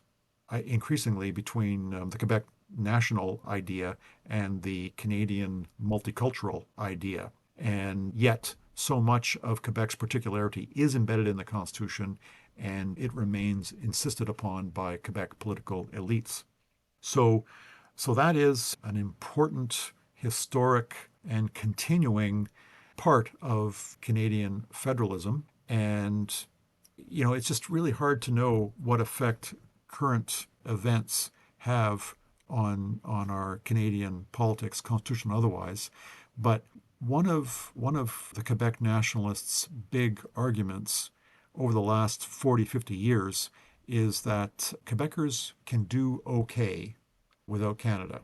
increasingly, between the Quebec national idea and the Canadian multicultural idea. And yet, so much of Quebec's particularity is embedded in the Constitution, and it remains insisted upon by Quebec political elites. So, so that is an important historic and continuing part of Canadian federalism. And it's just really hard to know what effect current events have on our Canadian politics, constitutional otherwise. But one of the Quebec nationalists' big arguments over the last 40, 50 years is that Quebecers can do okay without Canada.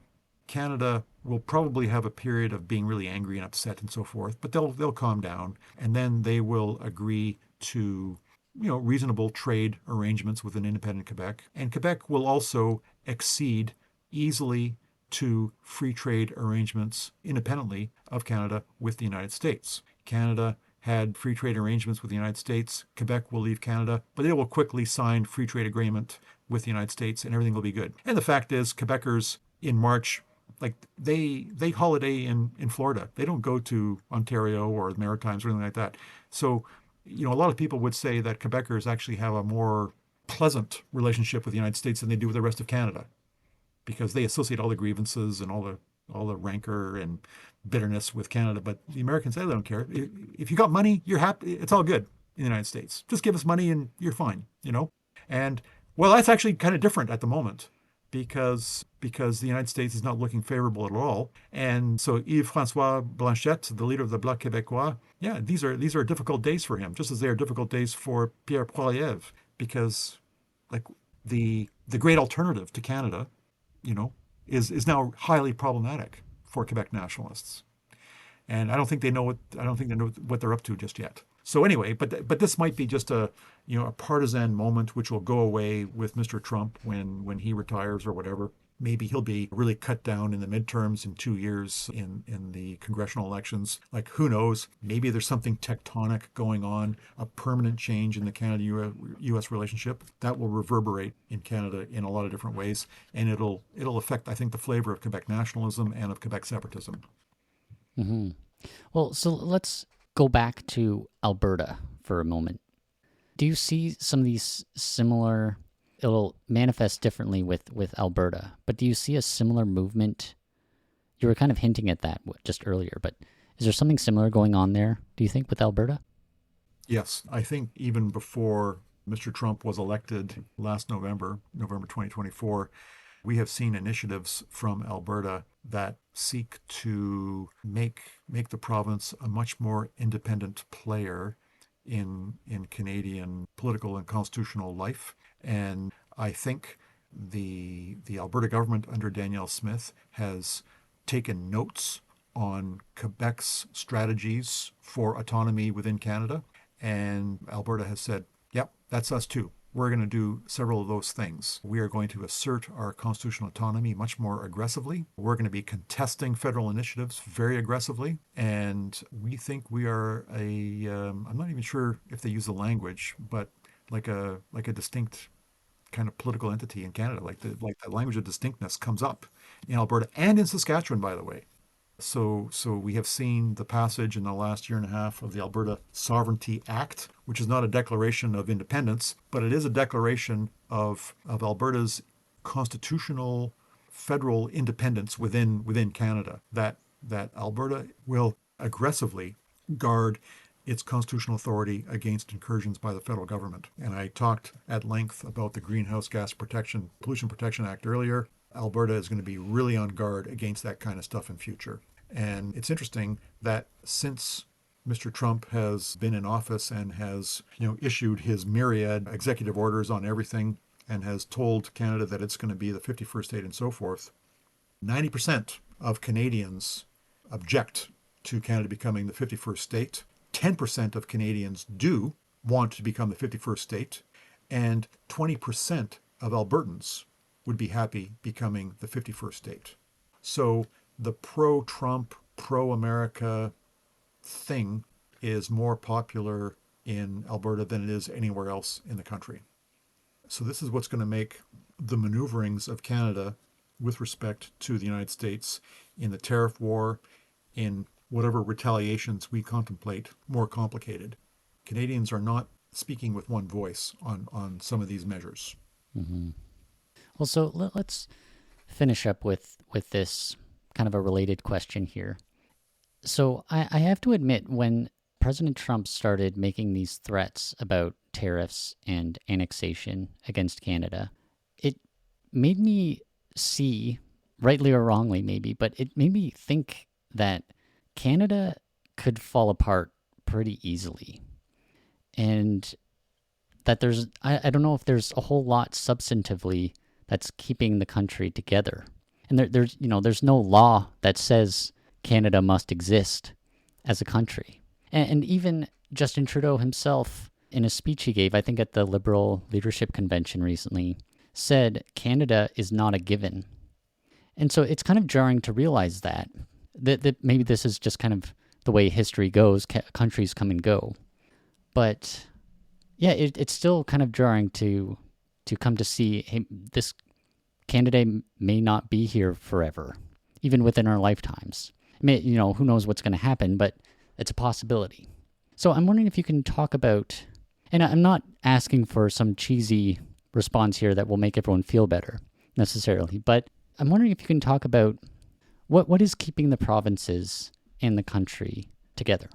Canada will probably have a period of being really angry and upset and so forth, but they'll calm down, and then they will agree to reasonable trade arrangements with an independent Quebec. And Quebec will also accede easily to free trade arrangements independently of Canada with the United States. Canada had free trade arrangements with the United States. Quebec will leave Canada, but it will quickly sign free trade agreement with the United States, and everything will be good. And the fact is, Quebecers in March, like they holiday in Florida. They don't go to Ontario or the Maritimes or anything like that. So, a lot of people would say that Quebecers actually have a more pleasant relationship with the United States than they do with the rest of Canada, because they associate all the grievances and all the rancor and bitterness with Canada. But the Americans, they don't care. If you got money, you're happy. It's all good in the United States. Just give us money and you're fine. And well, that's actually kind of different at the moment, because the United States is not looking favorable at all. And so Yves-François Blanchet, the leader of the Bloc Québécois, yeah, these are difficult days for him, just as they are difficult days for Pierre Poilievre, because like the great alternative to Canada, is now highly problematic for Quebec nationalists. And I don't think they know what they're up to just yet. So anyway, but this might be just a partisan moment which will go away with Mr. Trump when he retires or whatever. Maybe he'll be really cut down in the midterms in 2 years in the congressional elections. Like, who knows? Maybe there's something tectonic going on, a permanent change in the Canada-U.S. relationship that will reverberate in Canada in a lot of different ways, and it'll affect, I think, the flavor of Quebec nationalism and of Quebec separatism. Hmm. Well, so let's go back to Alberta for a moment. Do you see some of these similar? It'll manifest differently with Alberta, but do you see a similar movement? You were kind of hinting at that just earlier, but is there something similar going on there, do you think, with Alberta? Yes, I think even before Mr. Trump was elected last November 2024, we have seen initiatives from Alberta that seek to make the province a much more independent player in Canadian political and constitutional life. And I think the Alberta government under Danielle Smith has taken notes on Quebec's strategies for autonomy within Canada. And Alberta has said, yep, that's us too. We're going to do several of those things. We are going to assert our constitutional autonomy much more aggressively. We're going to be contesting federal initiatives very aggressively. And we think we are I'm not even sure if they use the language, but like a distinct kind of political entity in Canada. Like the language of distinctness comes up in Alberta and in Saskatchewan, by the way. So we have seen the passage in the last year and a half of the Alberta Sovereignty Act, which is not a declaration of independence, but it is a declaration of Alberta's constitutional federal independence within Canada. That Alberta will aggressively guard its constitutional authority against incursions by the federal government. And I talked at length about the Greenhouse Gas Pollution Protection Act earlier. Alberta is going to be really on guard against that kind of stuff in future. And it's interesting that since Mr. Trump has been in office and has, issued his myriad executive orders on everything and has told Canada that it's going to be the 51st state and so forth, 90% of Canadians object to Canada becoming the 51st state. 10% of Canadians do want to become the 51st state, and 20% of Albertans would be happy becoming the 51st state. So the pro Trump, pro America thing is more popular in Alberta than it is anywhere else in the country. So this is what's going to make the maneuverings of Canada with respect to the United States in the tariff war, in whatever retaliations we contemplate, more complicated. Canadians are not speaking with one voice on some of these measures. Mm-hmm. Well, so let's finish up with this kind of a related question here. So I have to admit, when President Trump started making these threats about tariffs and annexation against Canada, it made me see, rightly or wrongly maybe, but it made me think that Canada could fall apart pretty easily. And that I don't know if there's a whole lot substantively that's keeping the country together. And there's no law that says Canada must exist as a country. And even Justin Trudeau himself, in a speech he gave, I think at the Liberal Leadership Convention recently, said Canada is not a given. And so it's kind of jarring to realize that maybe this is just kind of the way history goes, countries come and go. But yeah, it's still kind of jarring to come to see, hey, this Canada may not be here forever, even within our lifetimes. Who knows what's going to happen, but it's a possibility. So I'm wondering if you can talk about, and I'm not asking for some cheesy response here that will make everyone feel better necessarily, but I'm wondering if you can talk about what is keeping the provinces and the country together.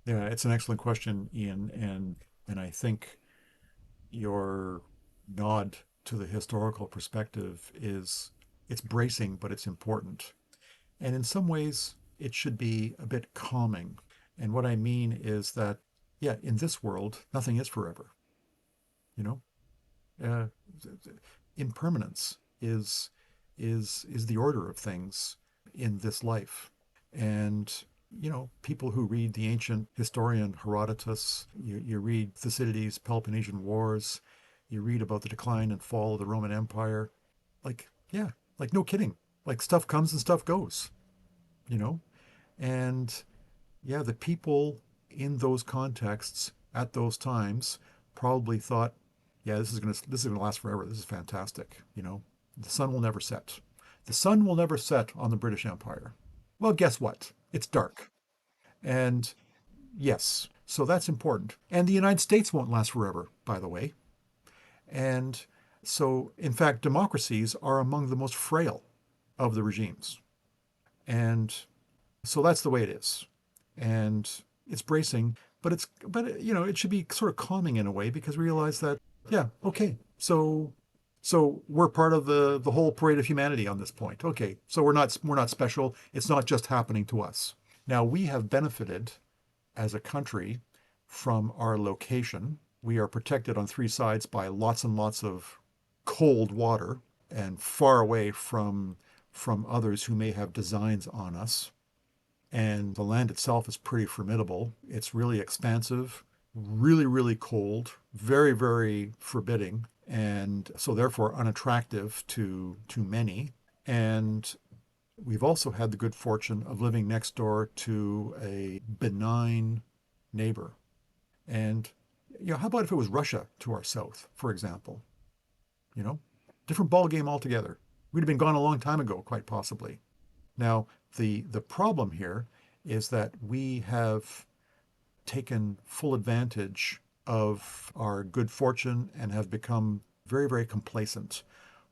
Yeah, it's an excellent question, Ian, and I think your nod to the historical perspective it's bracing, but it's important. And in some ways, it should be a bit calming. And what I mean is that, yeah, in this world, nothing is forever. You know, uh, impermanence is the order of things in this life. And people who read the ancient historian Herodotus, you read Thucydides' Peloponnesian Wars, you read about the decline and fall of the Roman Empire. Like, yeah, like no kidding. Like stuff comes and stuff goes, you know? And yeah, the people in those contexts at those times probably thought, yeah, this is gonna last forever. This is fantastic. The sun will never set. The sun will never set on the British Empire. Well, guess what? It's dark. And yes, so that's important. And the United States won't last forever, by the way. And so, in fact, democracies are among the most frail of the regimes. And so that's the way it is. And it's bracing, but it should be sort of calming in a way because we realize that, yeah, okay, so we're part of the whole parade of humanity on this point. Okay, so we're not special. It's not just happening to us. Now we have benefited as a country from our location. We are protected on three sides by lots and lots of cold water and far away from others who may have designs on us. And the land itself is pretty formidable. It's really expansive, really, really cold, very, very forbidding, and so therefore unattractive to many. And we've also had the good fortune of living next door to a benign neighbor. And how about if it was Russia to our south, for example? You know, different ball game altogether. We'd have been gone a long time ago, quite possibly. Now, the problem here is that we have taken full advantage of our good fortune and have become very, very complacent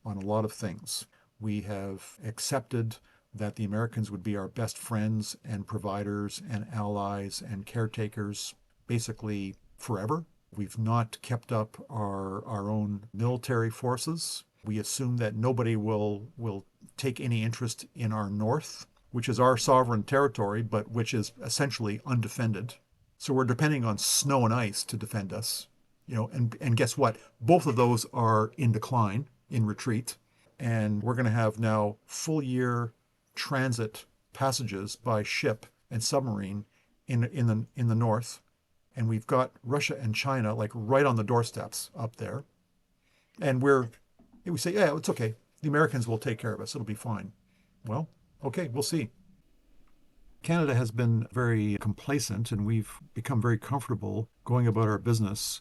on a lot of things. We have accepted that the Americans would be our best friends and providers and allies and caretakers basically forever. We've not kept up our own military forces. We assume that nobody will take any interest in our north, which is our sovereign territory, but which is essentially undefended. So we're depending on snow and ice to defend us. And guess what? Both of those are in decline, in retreat. And we're going to have now full year transit passages by ship and submarine in the north, and we've got Russia and China like right on the doorsteps up there, and we say, yeah, it's okay. The Americans will take care of us. It'll be fine. Well, okay, we'll see. Canada has been very complacent, and we've become very comfortable going about our business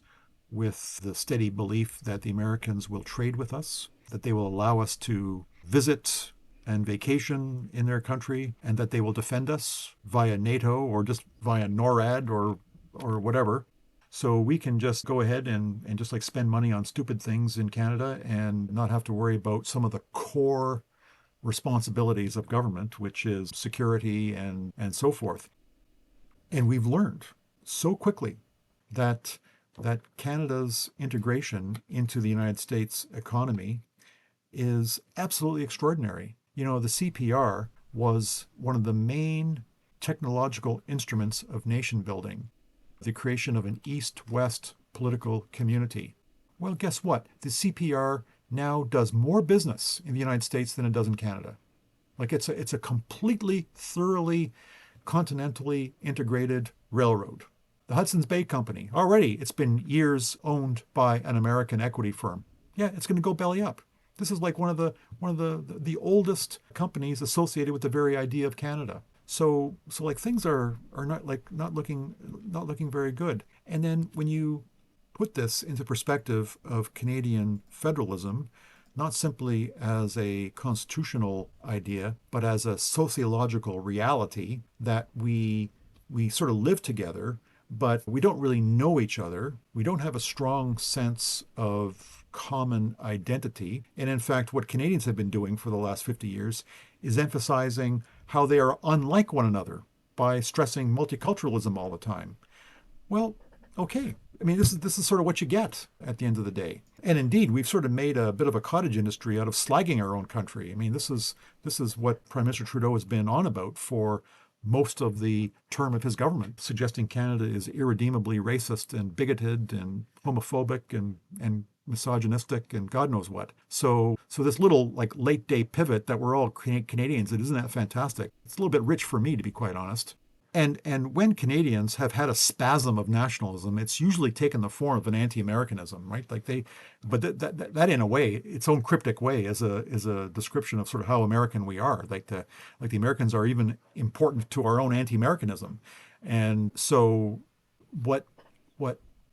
with the steady belief that the Americans will trade with us, that they will allow us to visit and vacation in their country, and that they will defend us via NATO or just via NORAD or whatever. So we can just go ahead and just like spend money on stupid things in Canada and not have to worry about some of the core responsibilities of government, which is security and so forth. And we've learned so quickly that Canada's integration into the United States economy is absolutely extraordinary. You know, the CPR was one of the main technological instruments of nation building, the creation of an east-west political community. Well, guess what? The CPR now does more business in the United States than it does in Canada. Like it's a completely, thoroughly, continentally integrated railroad. The Hudson's Bay Company, already it's been years owned by an American equity firm. Yeah, it's going to go belly up. This is like one of the oldest companies associated with the very idea of Canada. So like things are not looking very good. And then when you put this into perspective of Canadian federalism, not simply as a constitutional idea, but as a sociological reality that we sort of live together, but we don't really know each other. We don't have a strong sense of common identity. And in fact, what Canadians have been doing for the last 50 years is emphasizing how they are unlike one another by stressing multiculturalism all the time. Well, okay. I mean, this is sort of what you get at the end of the day. And indeed, we've sort of made a bit of a cottage industry out of slagging our own country. I mean, this is what Prime Minister Trudeau has been on about for most of the term of his government, suggesting Canada is irredeemably racist and bigoted and homophobic and misogynistic and God knows what. So this little like late day pivot that we're all Canadians, isn't that fantastic? It's a little bit rich for me, to be quite honest. And when Canadians have had a spasm of nationalism, it's usually taken the form of an anti-Americanism, right? But that in a way, its own cryptic way, is a description of sort of how American we are. Like the Americans are even important to our own anti-Americanism. And so, what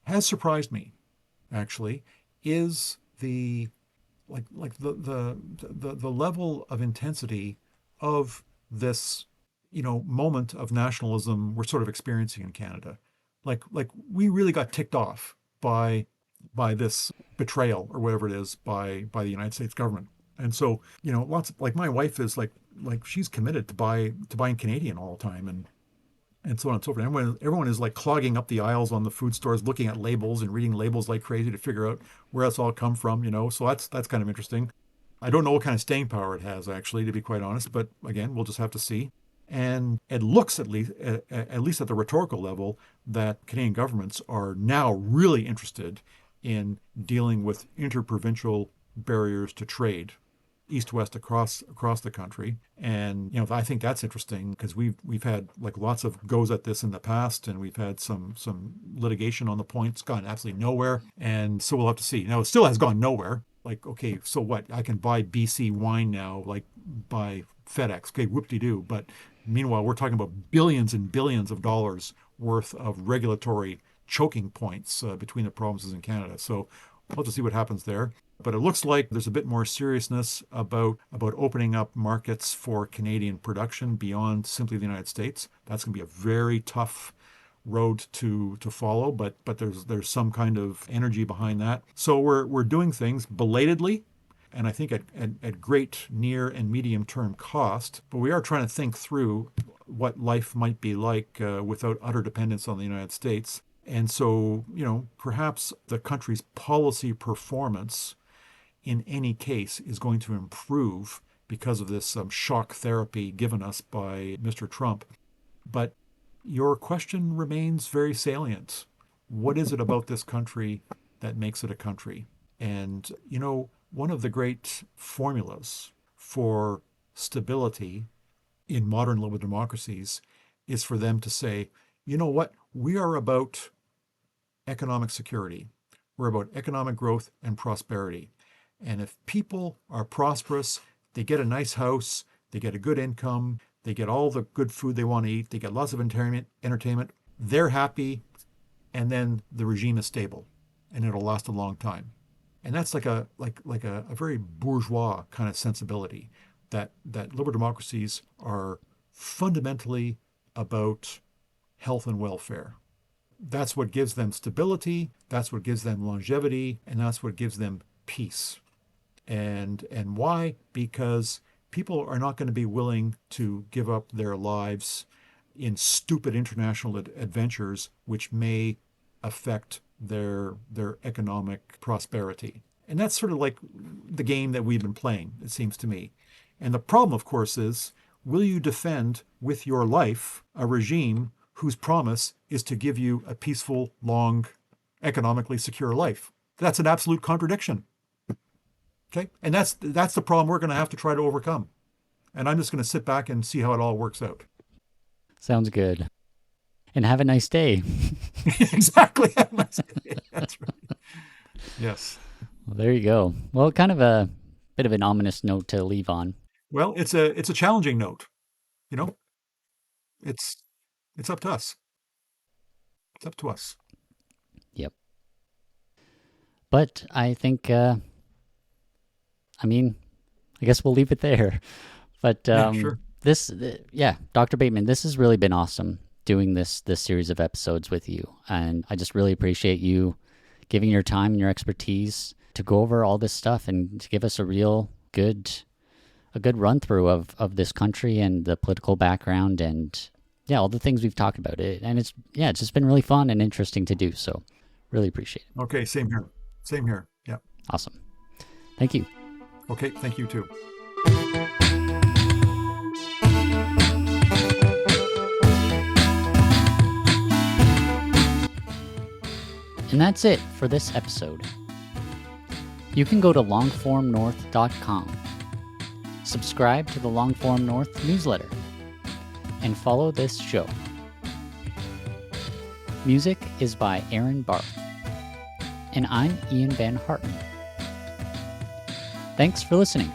has surprised me, actually, is the level of intensity of this moment of nationalism we're sort of experiencing in Canada. Like we really got ticked off by this betrayal or whatever it is by the United States government. And so, lots of, like my wife is like she's committed to buying Canadian all the time and so on and so forth. Everyone is like clogging up the aisles on the food stores, looking at labels and reading labels like crazy to figure out where that's all come from. So that's kind of interesting. I don't know what kind of staying power it has, actually, to be quite honest. But again, we'll just have to see. And it looks, at least at the rhetorical level, that Canadian governments are now really interested in dealing with interprovincial barriers to trade, east-west across the country. And I think that's interesting because we've had like lots of goes at this in the past, and we've had some litigation on the point. It's gone absolutely nowhere, and so we'll have to see. Now it still has gone nowhere. Like, okay, so what? I can buy BC wine now, like by FedEx. Okay, whoop-de-doo. But meanwhile, we're talking about billions and billions of dollars worth of regulatory choking points between the provinces in Canada. So we'll have to see what happens there. But it looks like there's a bit more seriousness about opening up markets for Canadian production beyond simply the United States. That's going to be a very tough road to follow, but there's some kind of energy behind that. So we're doing things belatedly, and I think at great near and medium term cost. But we are trying to think through what life might be like without utter dependence on the United States. And so, perhaps the country's policy performance in any case is going to improve because of this shock therapy given us by Mr. Trump. But your question remains very salient. What is it about this country that makes it a country? And, one of the great formulas for stability in modern liberal democracies is for them to say, you know what, we are about economic security. We're about economic growth and prosperity. And if people are prosperous, they get a nice house, they get a good income, they get all the good food they want to eat, they get lots of entertainment, they're happy, and then the regime is stable and it'll last a long time. And that's like a very bourgeois kind of sensibility that liberal democracies are fundamentally about health and welfare. That's what gives them stability, that's what gives them longevity, and that's what gives them peace. And why? Because people are not going to be willing to give up their lives in stupid international adventures which may affect their economic prosperity. And that's sort of like the game that we've been playing, it seems to me. And the problem, of course, is will you defend with your life a regime whose promise is to give you a peaceful, long, economically secure life? That's an absolute contradiction. Okay? And that's the problem we're going to have to try to overcome. And I'm just going to sit back and see how it all works out. Sounds good. And have a nice day. Exactly. Have a nice day. That's right. Yes. Well, there you go. Well, kind of a bit of an ominous note to leave on. Well, it's a challenging note. You know, it's up to us. It's up to us. Yep. But I think, I guess we'll leave it there. But Sure. Dr. Bateman, this has really been awesome doing this series of episodes with you. And I just really appreciate you giving your time and your expertise to go over all this stuff and to give us a real good run through of this country and the political background and all the things we've talked about it. And it's just been really fun and interesting to do. So really appreciate it. Okay. Same here. Same here. Yeah. Awesome. Thank you. Okay. Thank you too. And that's it for this episode. You can go to longformnorth.com, subscribe to the Longform North newsletter, and follow this show. Music is by Aaron Barth, and I'm Ian Van Harten. Thanks for listening.